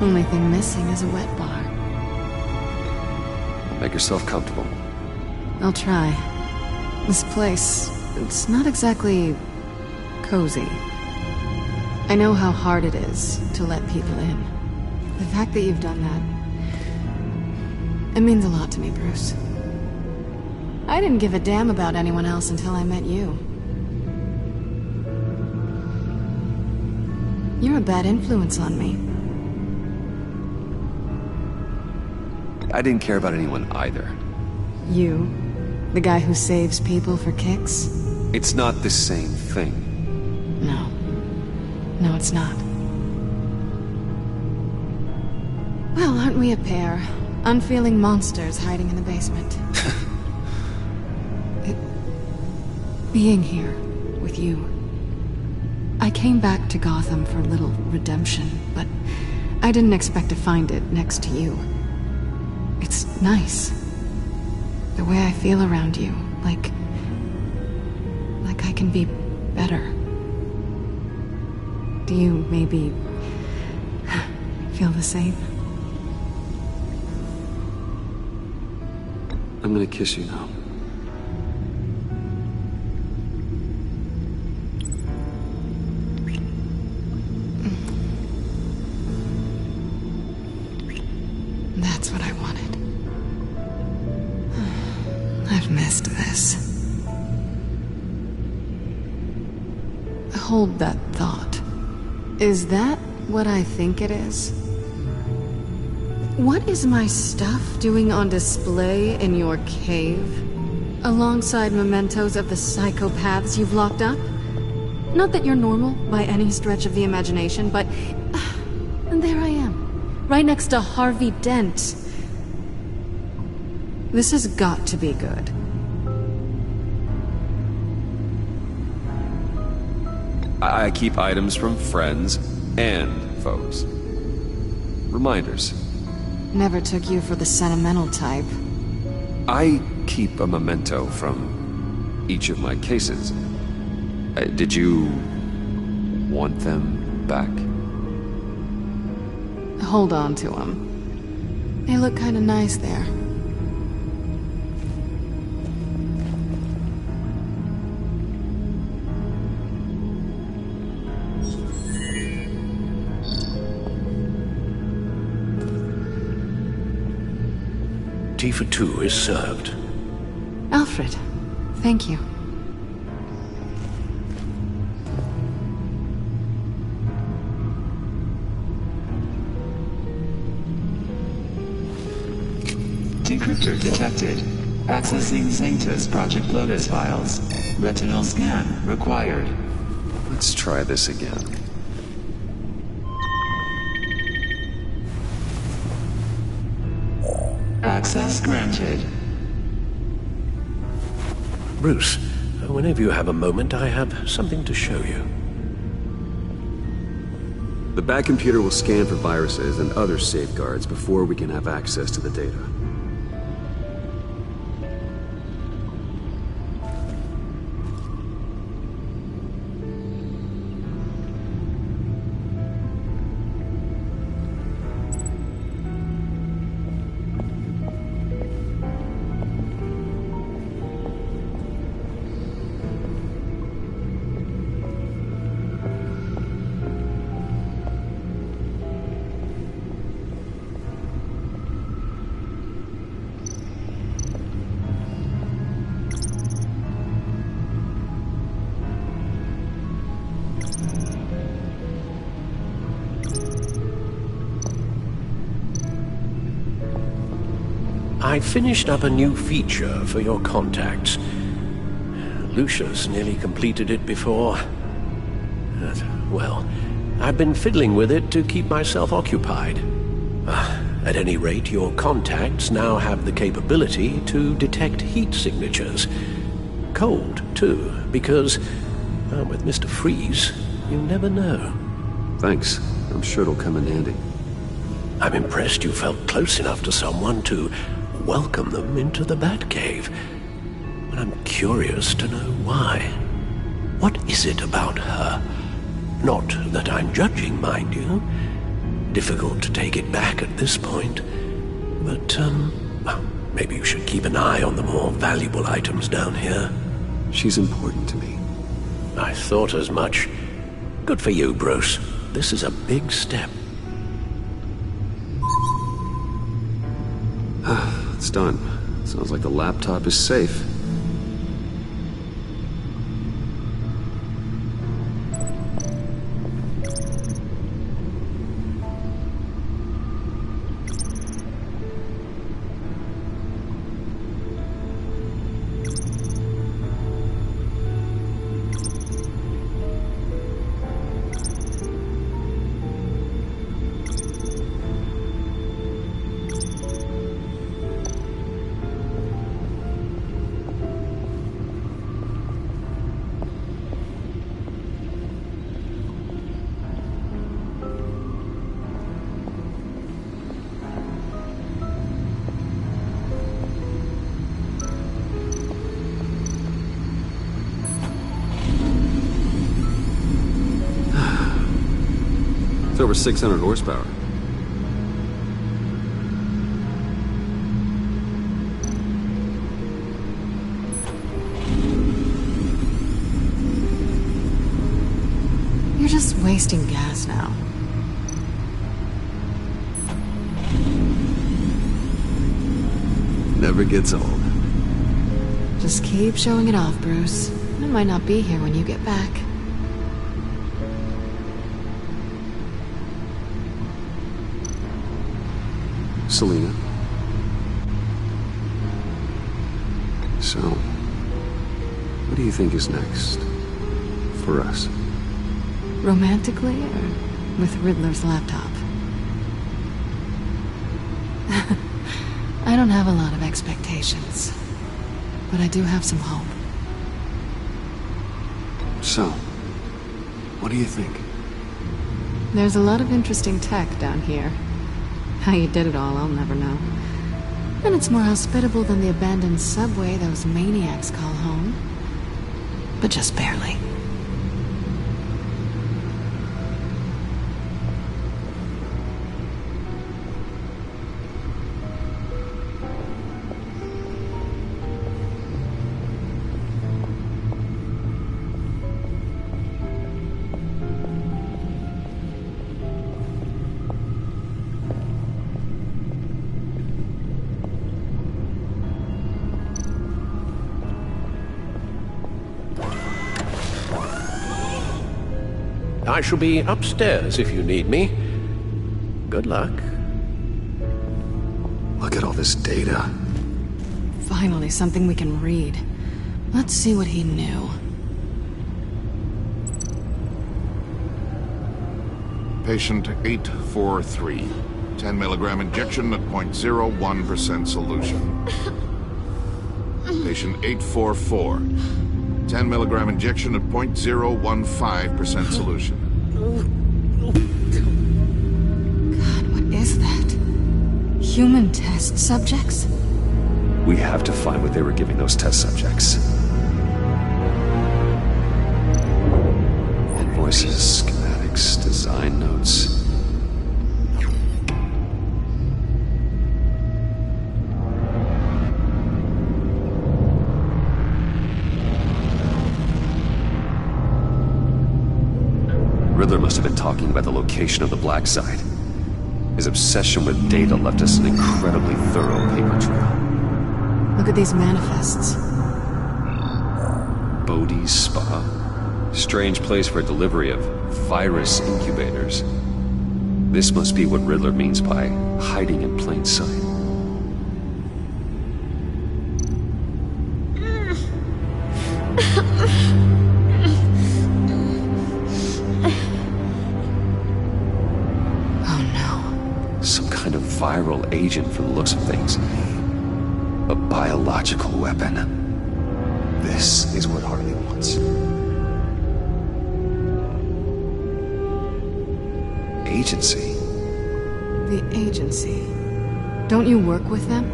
Speaker 2: Only thing missing is a wet bar.
Speaker 5: Make yourself comfortable.
Speaker 2: I'll try. This place, it's not exactly cozy. I know how hard it is to let people in. The fact that you've done that, it means a lot to me, Bruce. I didn't give a damn about anyone else until I met you. You're a bad influence on me.
Speaker 5: I didn't care about anyone either.
Speaker 2: You? The guy who saves people for kicks?
Speaker 5: It's not the same thing.
Speaker 2: No. No, it's not. Well, aren't we a pair? Unfeeling monsters hiding in the basement. Being here with you. I came back to Gotham for a little redemption, but I didn't expect to find it next to you. It's nice. The way I feel around you, like I can be better. Do you maybe feel the same?
Speaker 5: I'm gonna kiss you now.
Speaker 2: That's what I wanted. I've missed this. Hold that thought. Is that what I think it is? What is my stuff doing on display in your cave? Alongside mementos of the psychopaths you've locked up? Not that you're normal by any stretch of the imagination, but... and there I am, right next to Harvey Dent. This has got to be good.
Speaker 5: I keep items from friends and foes. Reminders.
Speaker 2: Never took you for the sentimental type.
Speaker 5: I keep a memento from each of my cases. Did you want them back?
Speaker 2: Hold on to them. They look kind of nice there.
Speaker 16: tea for two is served.
Speaker 2: Alfred, thank you.
Speaker 12: Decryptor detected. Accessing Sanctus Project Lotus files. Retinal scan required.
Speaker 1: Let's try this again.
Speaker 12: Access granted.
Speaker 16: Bruce, whenever you have a moment, I have something to show you.
Speaker 1: The back computer will scan for viruses and other safeguards before we can have access to the data.
Speaker 16: I finished up a new feature for your contacts. Lucius nearly completed it before. Well, I've been fiddling with it to keep myself occupied. At any rate, your contacts now have the capability to detect heat signatures. Cold, too, because, with Mr. Freeze, you never know.
Speaker 1: Thanks. I'm sure it'll come in handy.
Speaker 16: I'm impressed you felt close enough to someone to welcome them into the Batcave. But I'm curious to know why. What is it about her? Not that I'm judging, mind you. Difficult to take it back at this point. But, well, maybe you should keep an eye on the more valuable items down here.
Speaker 1: She's important to me.
Speaker 16: I thought as much. Good for you, Bruce. This is a big step.
Speaker 1: It's done. Sounds like the laptop is safe. It's over 600 horsepower.
Speaker 2: You're just wasting gas now.
Speaker 1: Never gets old.
Speaker 2: Just keep showing it off, Bruce. I might not be here when you get back.
Speaker 1: Selina. So, what do you think is next for us?
Speaker 2: Romantically or with Riddler's laptop? I don't have a lot of expectations, but I do have some hope.
Speaker 1: So, what do you think?
Speaker 2: There's a lot of interesting tech down here. How you did it all, I'll never know. And it's more hospitable than the abandoned subway those maniacs call home. But just barely.
Speaker 16: I shall be upstairs if you need me. Good luck.
Speaker 1: Look at all this data.
Speaker 2: Finally, something we can read. Let's see what he knew.
Speaker 17: Patient 843. 10 milligram injection at 0.01% solution. Patient 844. 10 milligram injection at 0.015% solution.
Speaker 2: God, what is that? Human test subjects?
Speaker 1: We have to find what they were giving those test subjects. Invoices, schematics, design notes. Riddler must have been talking about the location of the black site. His obsession with data left us an incredibly thorough paper trail.
Speaker 2: Look at these manifests.
Speaker 1: Bodhi's Spa? Strange place for a delivery of virus incubators. This must be what Riddler means by hiding in plain sight. Viral agent from the looks of things. A biological weapon. This is what Harley wants. Agency.
Speaker 2: The agency. Don't you work with them?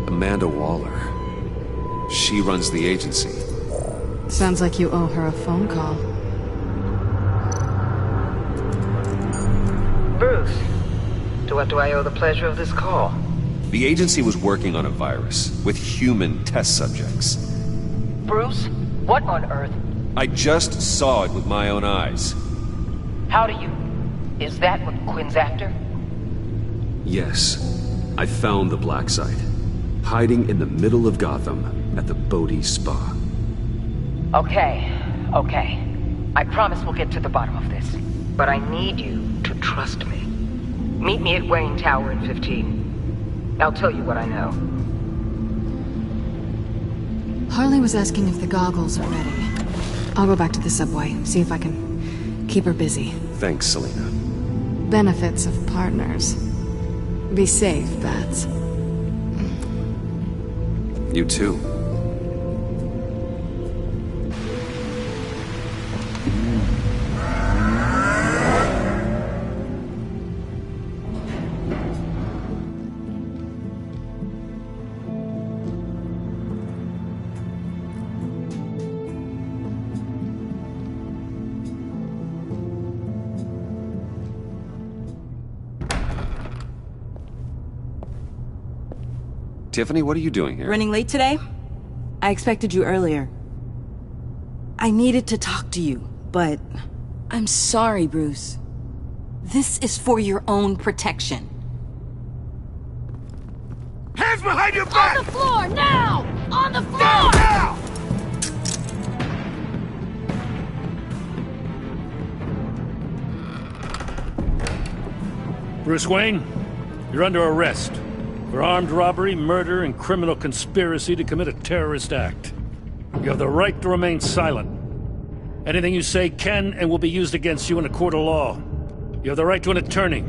Speaker 1: Amanda Waller. She runs the agency.
Speaker 2: Sounds like you owe her a phone call.
Speaker 9: Bruce. To what do I owe the pleasure of this call?
Speaker 1: The agency was working on a virus with human test subjects.
Speaker 9: Bruce, what on earth?
Speaker 1: I just saw it with my own eyes.
Speaker 9: How do you... Is that what Quinn's after?
Speaker 1: Yes. I found the black site. Hiding in the middle of Gotham at the Bodhi Spa.
Speaker 9: Okay. I promise we'll get to the bottom of this. But I need you to trust me. Meet me at Wayne Tower in 15. I'll tell you what I know.
Speaker 2: Harley was asking if the goggles are ready. I'll go back to the subway, see if I can keep her busy.
Speaker 1: Thanks, Selena.
Speaker 2: Benefits of partners. Be safe, Bats.
Speaker 1: You too. Tiffany, what are you doing here?
Speaker 18: Running late today? I expected you earlier. I needed to talk to you, but... I'm sorry, Bruce. This is for your own protection.
Speaker 7: Hands behind your back!
Speaker 3: On the floor, now! On the floor!
Speaker 7: Now!
Speaker 13: Bruce Wayne, you're under arrest for armed robbery, murder, and criminal conspiracy to commit a terrorist act. You have the right to remain silent. Anything you say can and will be used against you in a court of law. You have the right to an attorney.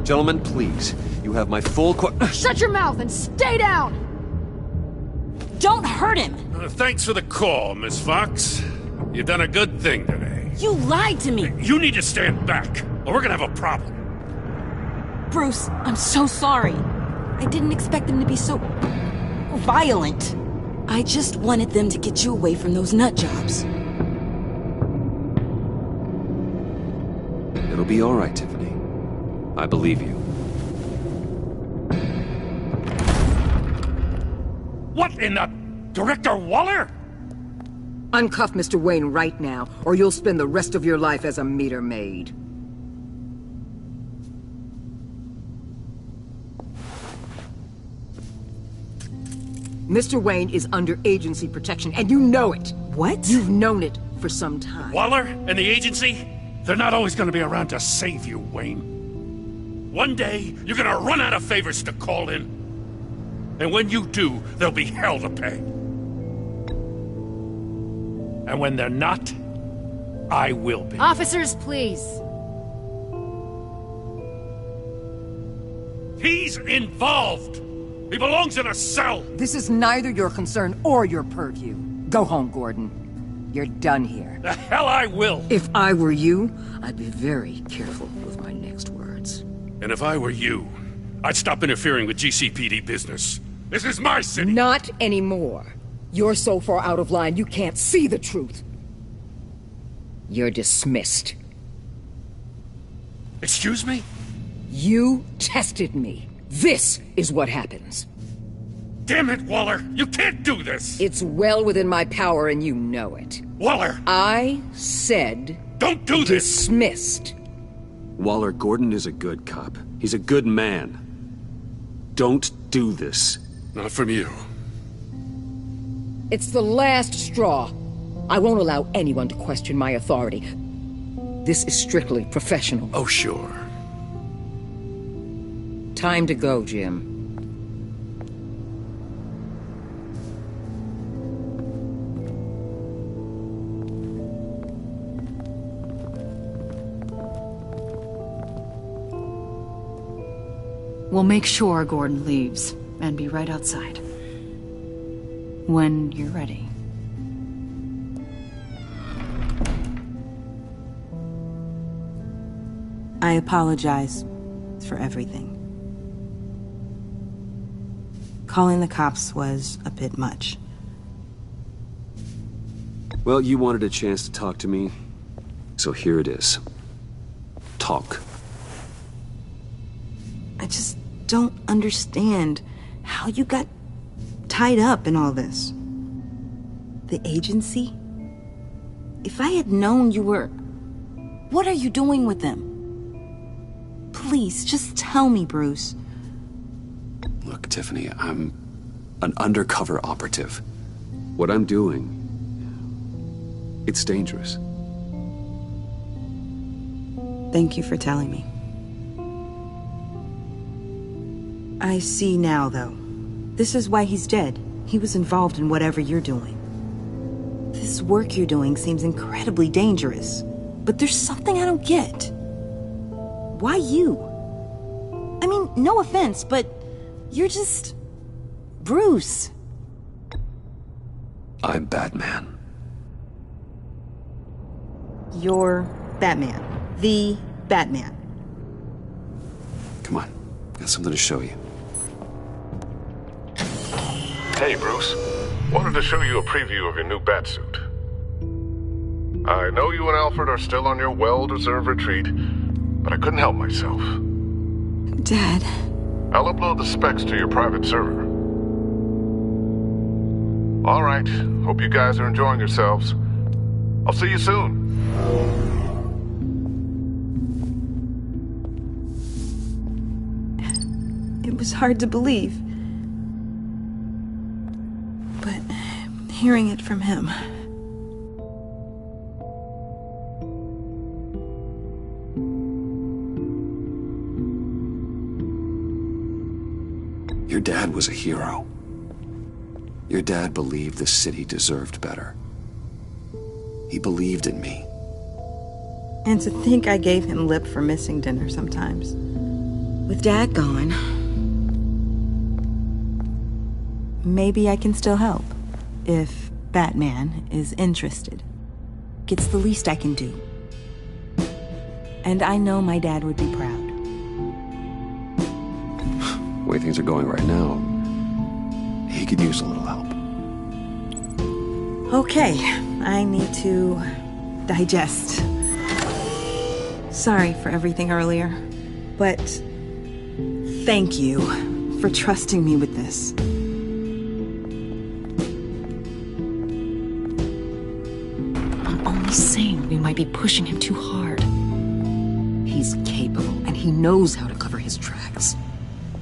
Speaker 1: Gentlemen, please. You have my full
Speaker 2: Shut your mouth and stay down!
Speaker 18: Don't hurt him!
Speaker 13: Thanks for the call, Miss Fox. You've done a good thing today.
Speaker 18: You lied to me!
Speaker 13: You need to stand back, or we're gonna have a problem.
Speaker 18: Bruce, I'm so sorry. I didn't expect them to be so... violent. I just wanted them to get you away from those nut jobs.
Speaker 1: It'll be all right, Tiffany. I believe you.
Speaker 13: What in the... Director Waller?
Speaker 9: Uncuff Mr. Wayne right now, or you'll spend the rest of your life as a meter maid. Mr. Wayne is under agency protection, and you know it.
Speaker 18: What?
Speaker 9: You've known it
Speaker 19: for some time.
Speaker 13: Waller and the agency, they're not always gonna be around to save you, Wayne. One day, you're gonna run out of favors to call in. And when you do, there'll be hell to pay. And when they're not, I will be.
Speaker 2: Officers, please.
Speaker 13: He's involved! He belongs in a cell!
Speaker 19: This is neither your concern or your purview. Go home, Gordon. You're done here.
Speaker 13: The hell I will!
Speaker 19: If I were you, I'd be very careful with my next words.
Speaker 13: And if I were you, I'd stop interfering with GCPD business. This is my city!
Speaker 19: Not anymore. You're so far out of line you can't see the truth. You're dismissed.
Speaker 13: Excuse me?
Speaker 19: You tested me. This is what happens.
Speaker 13: Damn it, Waller! You can't do this!
Speaker 19: It's well within my power and you know it.
Speaker 13: Waller!
Speaker 19: I said...
Speaker 13: Don't do this!
Speaker 19: Dismissed.
Speaker 1: Waller, Gordon is a good cop. He's a good man. Don't do this.
Speaker 13: Not from you.
Speaker 19: It's the last straw. I won't allow anyone to question my authority. This is strictly professional.
Speaker 13: Oh, sure.
Speaker 19: Time to go, Jim.
Speaker 20: We'll make sure Gordon leaves, and be right outside. When you're ready.
Speaker 18: I apologize for everything. Calling the cops was a bit much.
Speaker 1: Well, you wanted a chance to talk to me, so here it is. Talk.
Speaker 18: I just don't understand how you got tied up in all this. The agency? If I had known you were... What are you doing with them? Please, just tell me, Bruce.
Speaker 1: Look, Tiffany, I'm an undercover operative. What I'm doing, it's dangerous.
Speaker 18: Thank you for telling me. I see now, though. This is why he's dead. He was involved in whatever you're doing. This work you're doing seems incredibly dangerous. But there's something I don't get. Why you? I mean, no offense, but you're just... Bruce.
Speaker 1: I'm Batman.
Speaker 18: You're Batman. The Batman.
Speaker 1: Come on, got something to show you.
Speaker 21: Hey, Bruce. Wanted to show you a preview of your new Batsuit. I know you and Alfred are still on your well-deserved retreat, but I couldn't help myself.
Speaker 18: Dad.
Speaker 21: I'll upload the specs to your private server. All right. Hope you guys are enjoying yourselves. I'll see you soon.
Speaker 18: It was hard to believe. But hearing it from him...
Speaker 1: Your dad was a hero. Your dad believed the city deserved better. He believed in me.
Speaker 18: And to think I gave him lip for missing dinner sometimes. With Dad gone, maybe I can still help. If Batman is interested. It's the least I can do. And I know my dad would be proud.
Speaker 1: The way things are going right now, he could use a little help.
Speaker 18: Okay, I need to digest. Sorry for everything earlier, but thank you for trusting me with this.
Speaker 20: I'm only saying we might be pushing him too hard.
Speaker 19: He's capable, and he knows how to cover his tracks.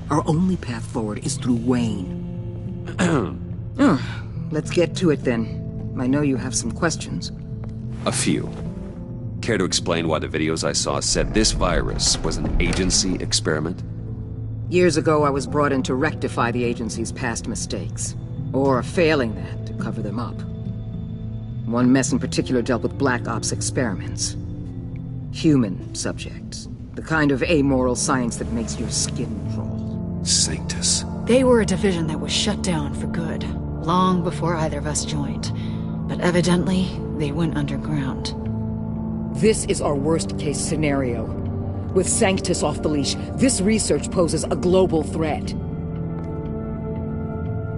Speaker 19: Our only path forward is through Wayne. Let's get to it then. I know you have some questions.
Speaker 1: A few. Care to explain why the videos I saw said this virus was an agency experiment?
Speaker 19: Years ago, I was brought in to rectify the agency's past mistakes. Or, failing that, to cover them up. One mess in particular dealt with Black Ops experiments. Human subjects. The kind of amoral science that makes your skin crawl.
Speaker 1: Sanctus.
Speaker 20: They were a division that was shut down for good, long before either of us joined. But evidently, they went underground.
Speaker 19: This is our worst-case scenario. With Sanctus off the leash, this research poses a global threat.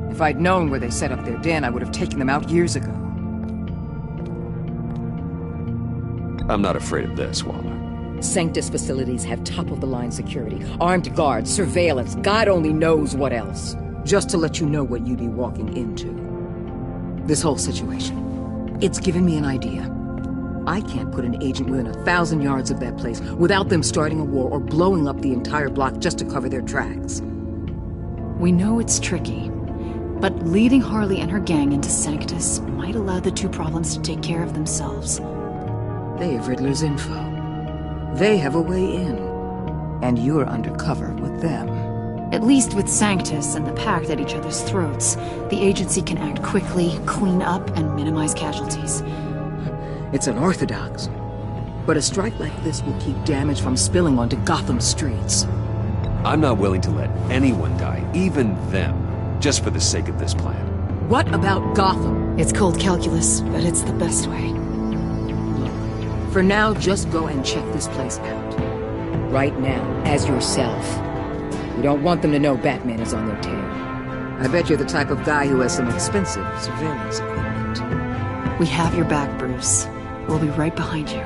Speaker 19: If I'd known where they set up their den, I would have taken them out years ago.
Speaker 1: I'm not afraid of this, Waller.
Speaker 19: Sanctus facilities have top-of-the-line security, armed guards, surveillance, God only knows what else. Just to let you know what you'd be walking into. This whole situation, it's given me an idea. I can't put an agent within 1,000 yards of that place without them starting a war or blowing up the entire block just to cover their tracks.
Speaker 20: We know it's tricky, but leading Harley and her gang into Sanctus might allow the two problems to take care of themselves.
Speaker 19: They have Riddler's info. They have a way in. And you're undercover with them.
Speaker 20: At least with Sanctus and the Pact at each other's throats, the agency can act quickly, clean up, and minimize casualties.
Speaker 19: It's unorthodox. But a strike like this will keep damage from spilling onto Gotham streets.
Speaker 1: I'm not willing to let anyone die, even them, just for the sake of this plan.
Speaker 19: What about Gotham?
Speaker 20: It's cold calculus, but it's the best way.
Speaker 19: For now, just go and check this place out. Right now, as yourself. You don't want them to know Batman is on their tail. I bet you're the type of guy who has some expensive surveillance equipment.
Speaker 20: We have your back, Bruce. We'll be right behind you.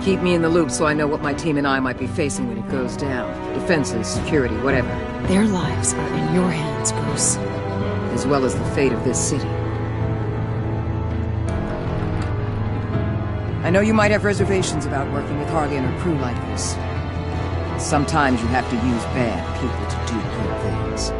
Speaker 19: Keep me in the loop so I know what my team and I might be facing when it goes down. Defenses, security, whatever.
Speaker 20: Their lives are in your hands, Bruce.
Speaker 19: As well as the fate of this city. I know you might have reservations about working with Harley and her crew like this. Sometimes you have to use bad people to do good things.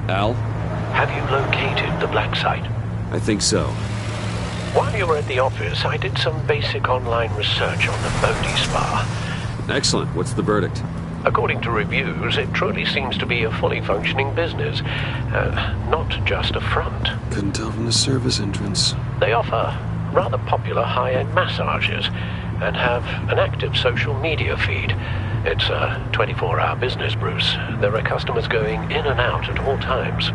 Speaker 1: Al?
Speaker 11: Have you located the black site?
Speaker 1: I think so.
Speaker 11: While you were at the office, I did some basic online research on the Bodhi Spa.
Speaker 1: Excellent. What's the verdict?
Speaker 11: According to reviews, it truly seems to be a fully functioning business, not just a front.
Speaker 1: Couldn't tell from the service entrance.
Speaker 11: They offer rather popular high-end massages and have an active social media feed. It's a 24-hour business, Bruce. There are customers going in and out at all times.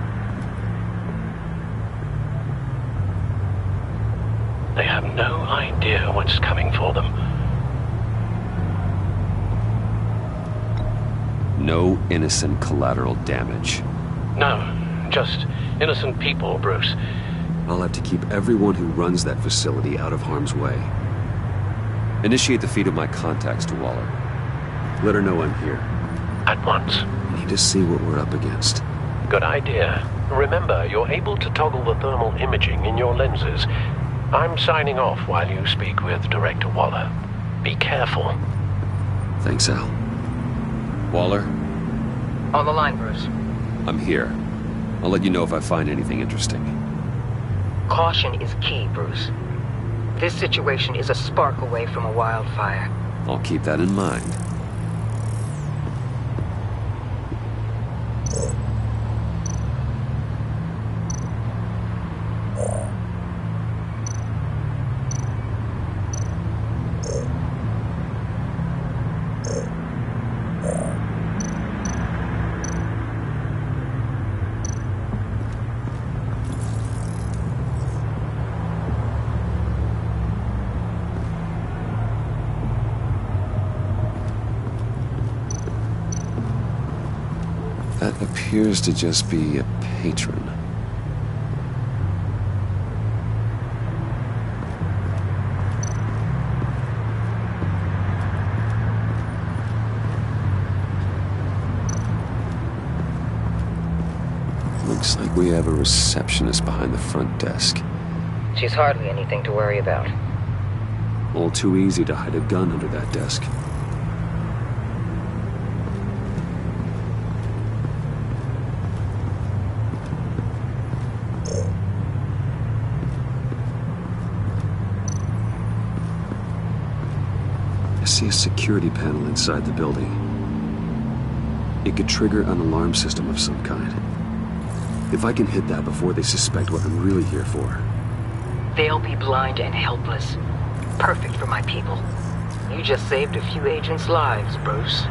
Speaker 11: They have no idea what's coming for them.
Speaker 1: No innocent collateral damage.
Speaker 11: No, just innocent people, Bruce.
Speaker 1: I'll have to keep everyone who runs that facility out of harm's way. Initiate the feed of my contacts to Waller. Let her know I'm here.
Speaker 11: At once.
Speaker 1: I need to see what we're up against.
Speaker 11: Good idea. Remember, you're able to toggle the thermal imaging in your lenses. I'm signing off while you speak with Director Waller. Be careful.
Speaker 1: Thanks, Al. Waller?
Speaker 19: On the line, Bruce.
Speaker 1: I'm here. I'll let you know if I find anything interesting.
Speaker 19: Caution is key, Bruce. This situation is a spark away from a wildfire.
Speaker 1: I'll keep that in mind. That appears to just be a patron. Looks like we have a receptionist behind the front desk.
Speaker 9: She's hardly anything to worry about.
Speaker 1: All too easy to hide a gun under that desk. I see a security panel inside the building. It could trigger an alarm system of some kind. If I can hit that before they suspect what I'm really here for.
Speaker 9: They'll be blind and helpless. Perfect for my people. You just saved a few agents' lives, Bruce.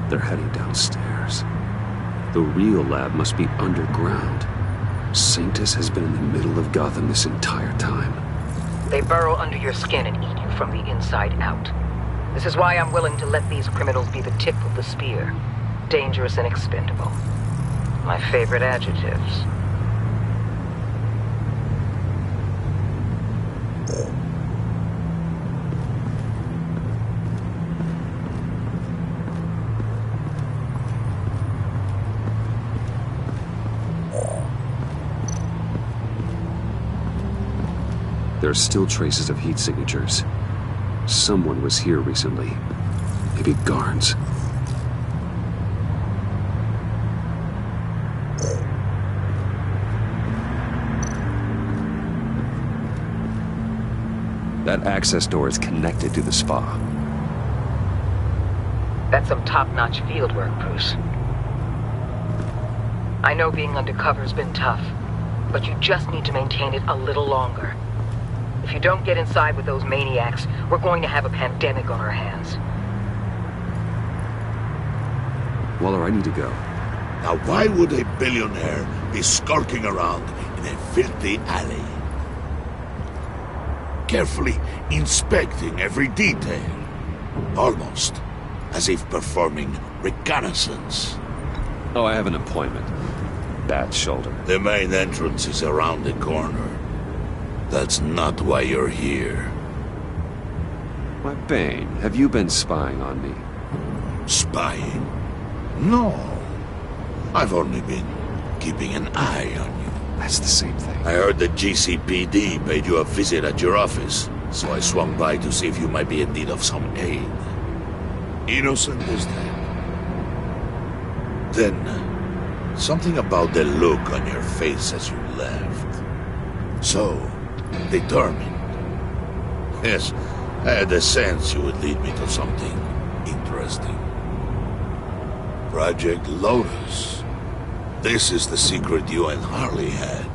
Speaker 1: They're heading downstairs. The real lab must be underground. Sanctus has been in the middle of Gotham this entire time.
Speaker 9: They burrow under your skin and eat you from the inside out. This is why I'm willing to let these criminals be the tip of the spear. Dangerous and expendable. My favorite adjectives.
Speaker 1: There are still traces of heat signatures. Someone was here recently. Maybe Garns. That access door is connected to the spa.
Speaker 9: That's some top-notch field work, Bruce. I know being undercover's been tough, but you just need to maintain it a little longer. If you don't get inside with those maniacs, we're going to have a pandemic on our hands.
Speaker 1: Waller, I need to go.
Speaker 7: Now why would a billionaire be skulking around in a filthy alley? Carefully inspecting every detail. Almost as if performing reconnaissance.
Speaker 1: Oh, I have an appointment. Bad shoulder.
Speaker 7: The main entrance is around the corner. That's not why you're here.
Speaker 1: Why, Bane, have you been spying on me?
Speaker 7: Spying? No. I've only been keeping an eye on you.
Speaker 1: That's the same thing.
Speaker 7: I heard the GCPD paid you a visit at your office, so I swung by to see if you might be in need of some aid. Innocent as that. Then, something about the look on your face as you left. So, determined. Yes, I had a sense you would lead me to something interesting. Project Lotus. This is the secret you and Harley had.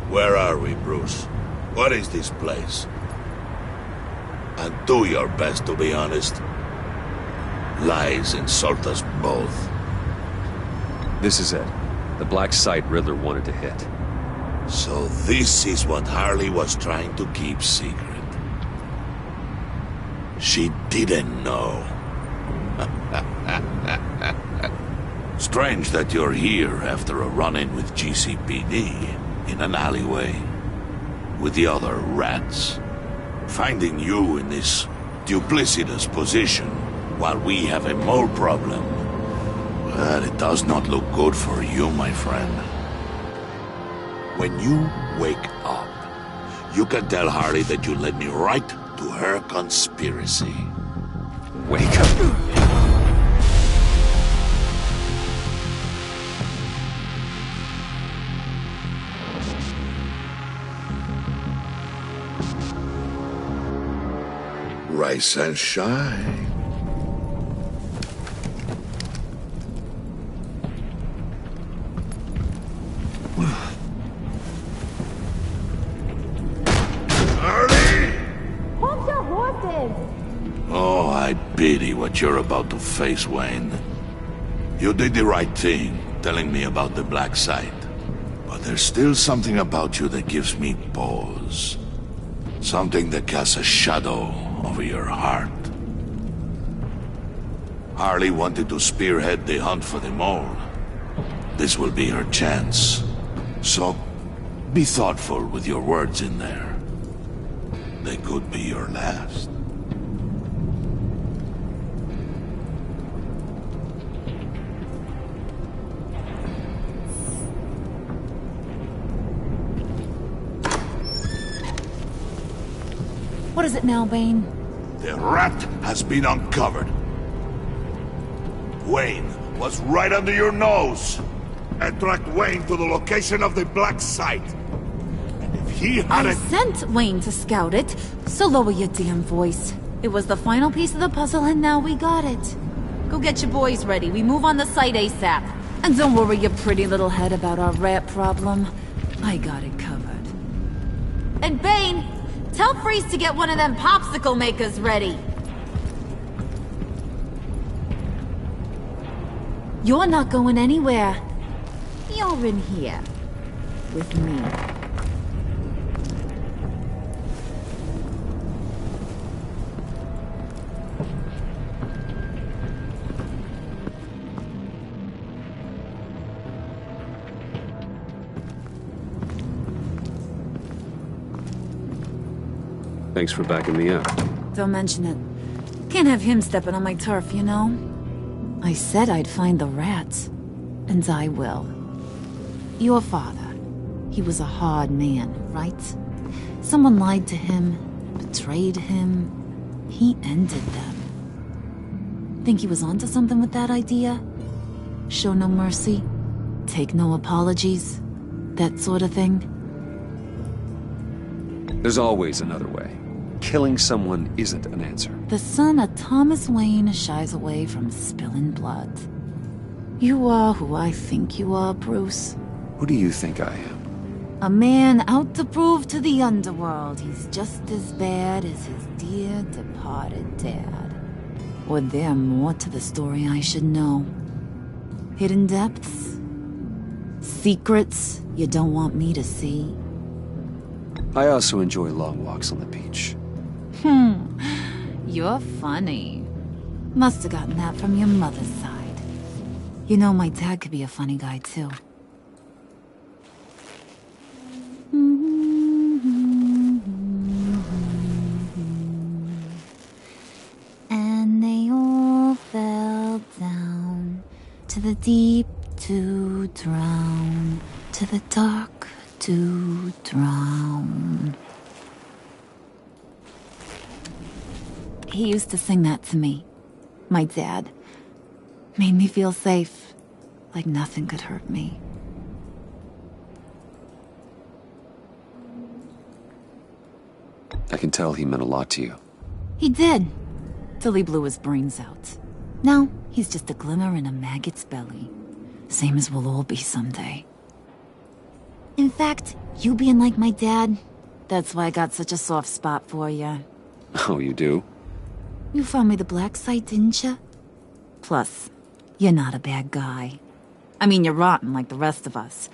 Speaker 7: Where are we, Bruce? What is this place? And do your best to be honest. Lies insult us both.
Speaker 1: This is it. The black site Riddler wanted to hit.
Speaker 7: So this is what Harley was trying to keep secret. She didn't know. Strange that you're here after a run-in with GCPD in an alleyway with the other rats. Finding you in this duplicitous position while we have a mole problem. But it does not look good for you, my friend. When you wake up, you can tell Harley that you led me right to her conspiracy.
Speaker 1: Wake up.
Speaker 7: Rise and shine. Oh, I pity what you're about to face, Wayne. You did the right thing, telling me about the black site. But there's still something about you that gives me pause. Something that casts a shadow over your heart. Harley wanted to spearhead the hunt for the mole. This will be her chance. So, be thoughtful with your words in there. They could be your last.
Speaker 3: What is it now, Bane?
Speaker 7: The rat has been uncovered. Wayne was right under your nose. And tracked Wayne to the location of the black site. And if he
Speaker 3: I sent Wayne to scout it, so lower your damn voice. It was the final piece of the puzzle and now we got it. Go get your boys ready. We move on the site ASAP. And don't worry your pretty little head about our rat problem. I got it covered. And Bane, tell Freeze to get one of them popsicle makers ready. You're not going anywhere. You're in here. With me.
Speaker 1: Thanks for backing me up.
Speaker 3: Don't mention it. Can't have him stepping on my turf, you know? I said I'd find the rats. And I will. Your father. He was a hard man, right? Someone lied to him, betrayed him. He ended them. Think he was onto something with that idea? Show no mercy? Take no apologies? That sort of thing?
Speaker 1: There's always another way. Killing someone isn't an answer.
Speaker 3: The son of Thomas Wayne shies away from spilling blood. You are who I think you are, Bruce.
Speaker 1: Who do you think I am?
Speaker 3: A man out to prove to the underworld he's just as bad as his dear departed dad. Or there more to the story I should know? Hidden depths? Secrets you don't want me to see?
Speaker 1: I also enjoy long walks on the beach.
Speaker 3: You're funny. Must have gotten that from your mother's side. You know, my dad could be a funny guy, too. And they all fell down to the deep to drown, to the dark to drown. He used to sing that to me. My dad. Made me feel safe. Like nothing could hurt me.
Speaker 1: I can tell he meant a lot to you.
Speaker 3: He did. Till he blew his brains out. Now, he's just a glimmer in a maggot's belly. Same as we'll all be someday. In fact, you being like my dad, that's why I got such a soft spot for you.
Speaker 1: Oh, you do?
Speaker 3: You found me the black site, didn't you? Plus, you're not a bad guy. I mean, you're rotten like the rest of us.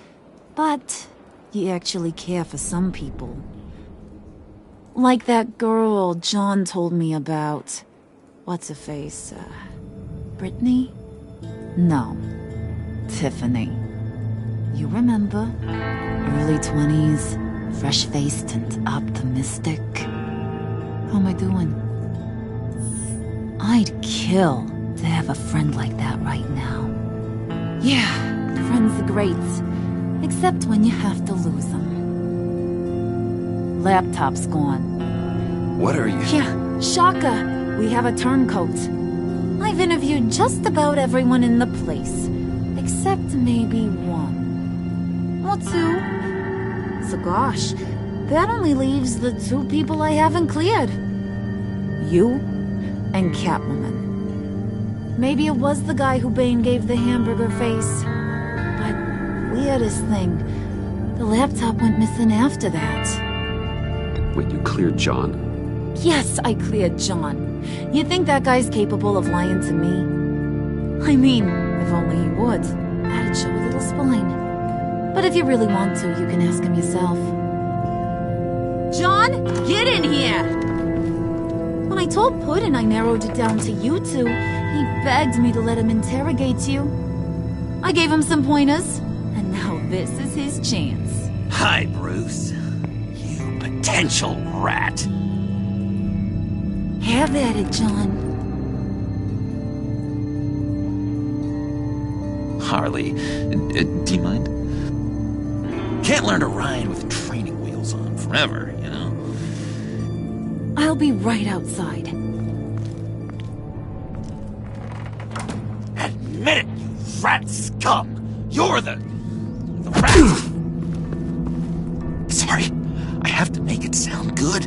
Speaker 3: But you actually care for some people. Like that girl John told me about. What's her face? Brittany? No. Tiffany. You remember? Early 20s, fresh-faced and optimistic. How am I doing? I'd kill to have a friend like that right now. Yeah, friends are great. Except when you have to lose them. Laptop's gone.
Speaker 1: What are you?
Speaker 3: Yeah, shocker. We have a turncoat. I've interviewed just about everyone in the place. Except maybe one. Or two. So gosh, that only leaves the two people I haven't cleared. You and Catwoman. Maybe it was the guy who Bane gave the hamburger face. But weirdest thing, the laptop went missing after that.
Speaker 1: Wait, you cleared John?
Speaker 3: Yes, I cleared John. You think that guy's capable of lying to me? I mean, if only he would. That'd show a little spine. But if you really want to, you can ask him yourself. John, get in here! When I told Puddin' I narrowed it down to you two, he begged me to let him interrogate you. I gave him some pointers, and now this is his chance.
Speaker 6: Hi, Bruce. You potential rat.
Speaker 3: Have at it, John.
Speaker 6: Harley, do you mind? Can't learn to ride with training wheels on forever, you know?
Speaker 3: I'll be right outside.
Speaker 6: Admit it, you rat scum! You're the rat! Sorry, I have to make it sound good.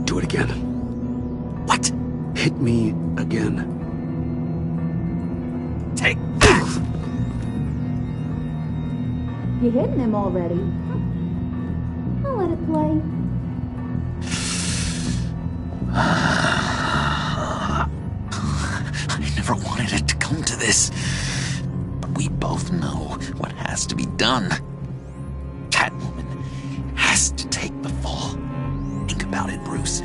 Speaker 5: Do it again.
Speaker 6: What?
Speaker 5: Hit me again.
Speaker 6: Take that!
Speaker 3: You're hitting him already. I'll let it play.
Speaker 6: I never wanted it to come to this. But we both know what has to be done. Catwoman has to take the fall. Think about it, Bruce.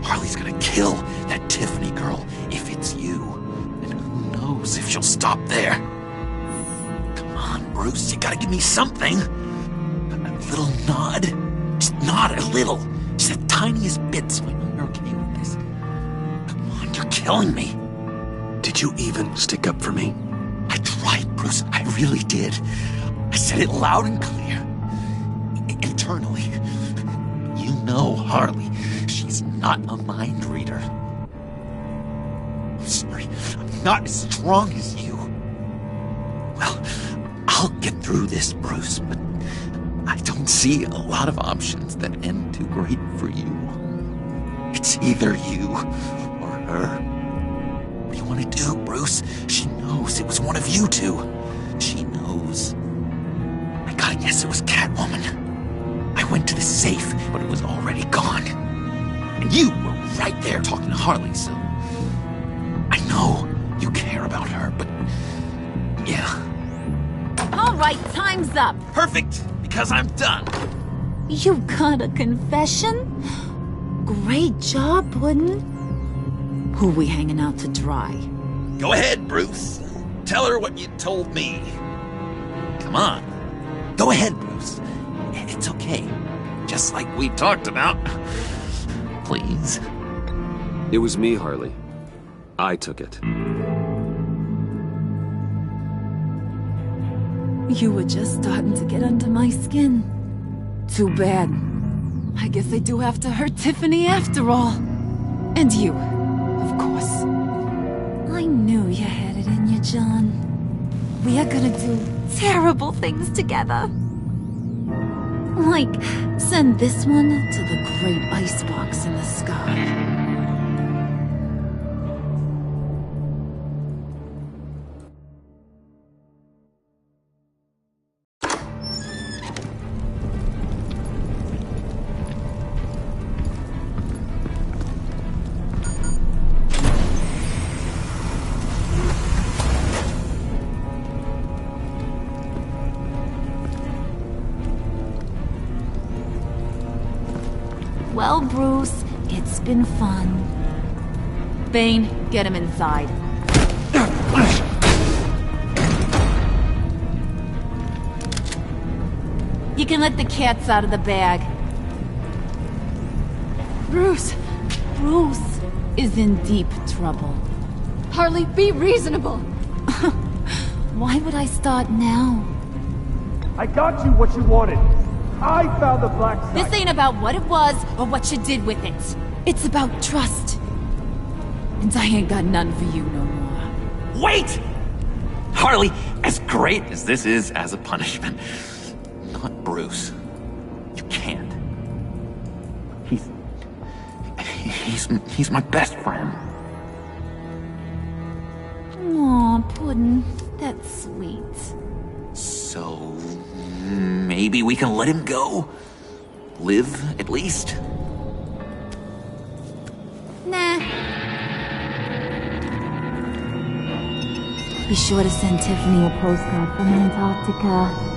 Speaker 6: Harley's gonna kill that Tiffany girl if it's you. And who knows if she'll stop there. Come on, Bruce, you gotta give me something. A little nod. Just nod a little. Just the tiniest bit so I know you're okay with this. Come on, you're killing me.
Speaker 5: Did you even stick up for me?
Speaker 6: I tried, Bruce. I really did. I said it loud and clear. Internally. You know Harley. She's not a mind reader. I'm sorry. I'm not as strong as you. Well, I'll get through this, Bruce, but I don't see a lot of options that end too great for you. It's either you or her. What do you want to do, Bruce? She knows it was one of you two. She knows. I gotta guess it was Catwoman. I went to the safe, but it was already gone. And you were right there talking to Harley, so... I know you care about her, but... yeah.
Speaker 3: All right, time's up.
Speaker 6: Perfect, because I'm done.
Speaker 3: You got a confession? Great job, Puddin'. Who we hanging out to dry?
Speaker 6: Go ahead, Bruce. Tell her what you told me. Come on. Go ahead, Bruce. It's okay. Just like we talked about. Please.
Speaker 5: It was me, Harley. I took it.
Speaker 3: You were just starting to get under my skin. Too bad. I guess I do have to hurt Tiffany after all. And you, of course. I knew you had it in you, John. We are gonna do terrible things together. Like, send this one to the great icebox in the sky. Well, Bruce, it's been fun. Bane, get him inside. You can let the cats out of the bag.
Speaker 2: Bruce!
Speaker 3: Bruce is in deep trouble.
Speaker 2: Harley, be reasonable!
Speaker 3: Why would I start now?
Speaker 8: I got you what you wanted. I found the black site.
Speaker 3: This ain't about what it was or what you did with it. It's about trust. And I ain't got none for you no more.
Speaker 6: Wait! Harley, as great as this is as a punishment, not Bruce. You can't. He's my best friend.
Speaker 3: Aw, Puddin', that's sweet.
Speaker 6: So, maybe we can let him go? Live, at least?
Speaker 3: Nah. Be sure to send Tiffany a postcard from Antarctica.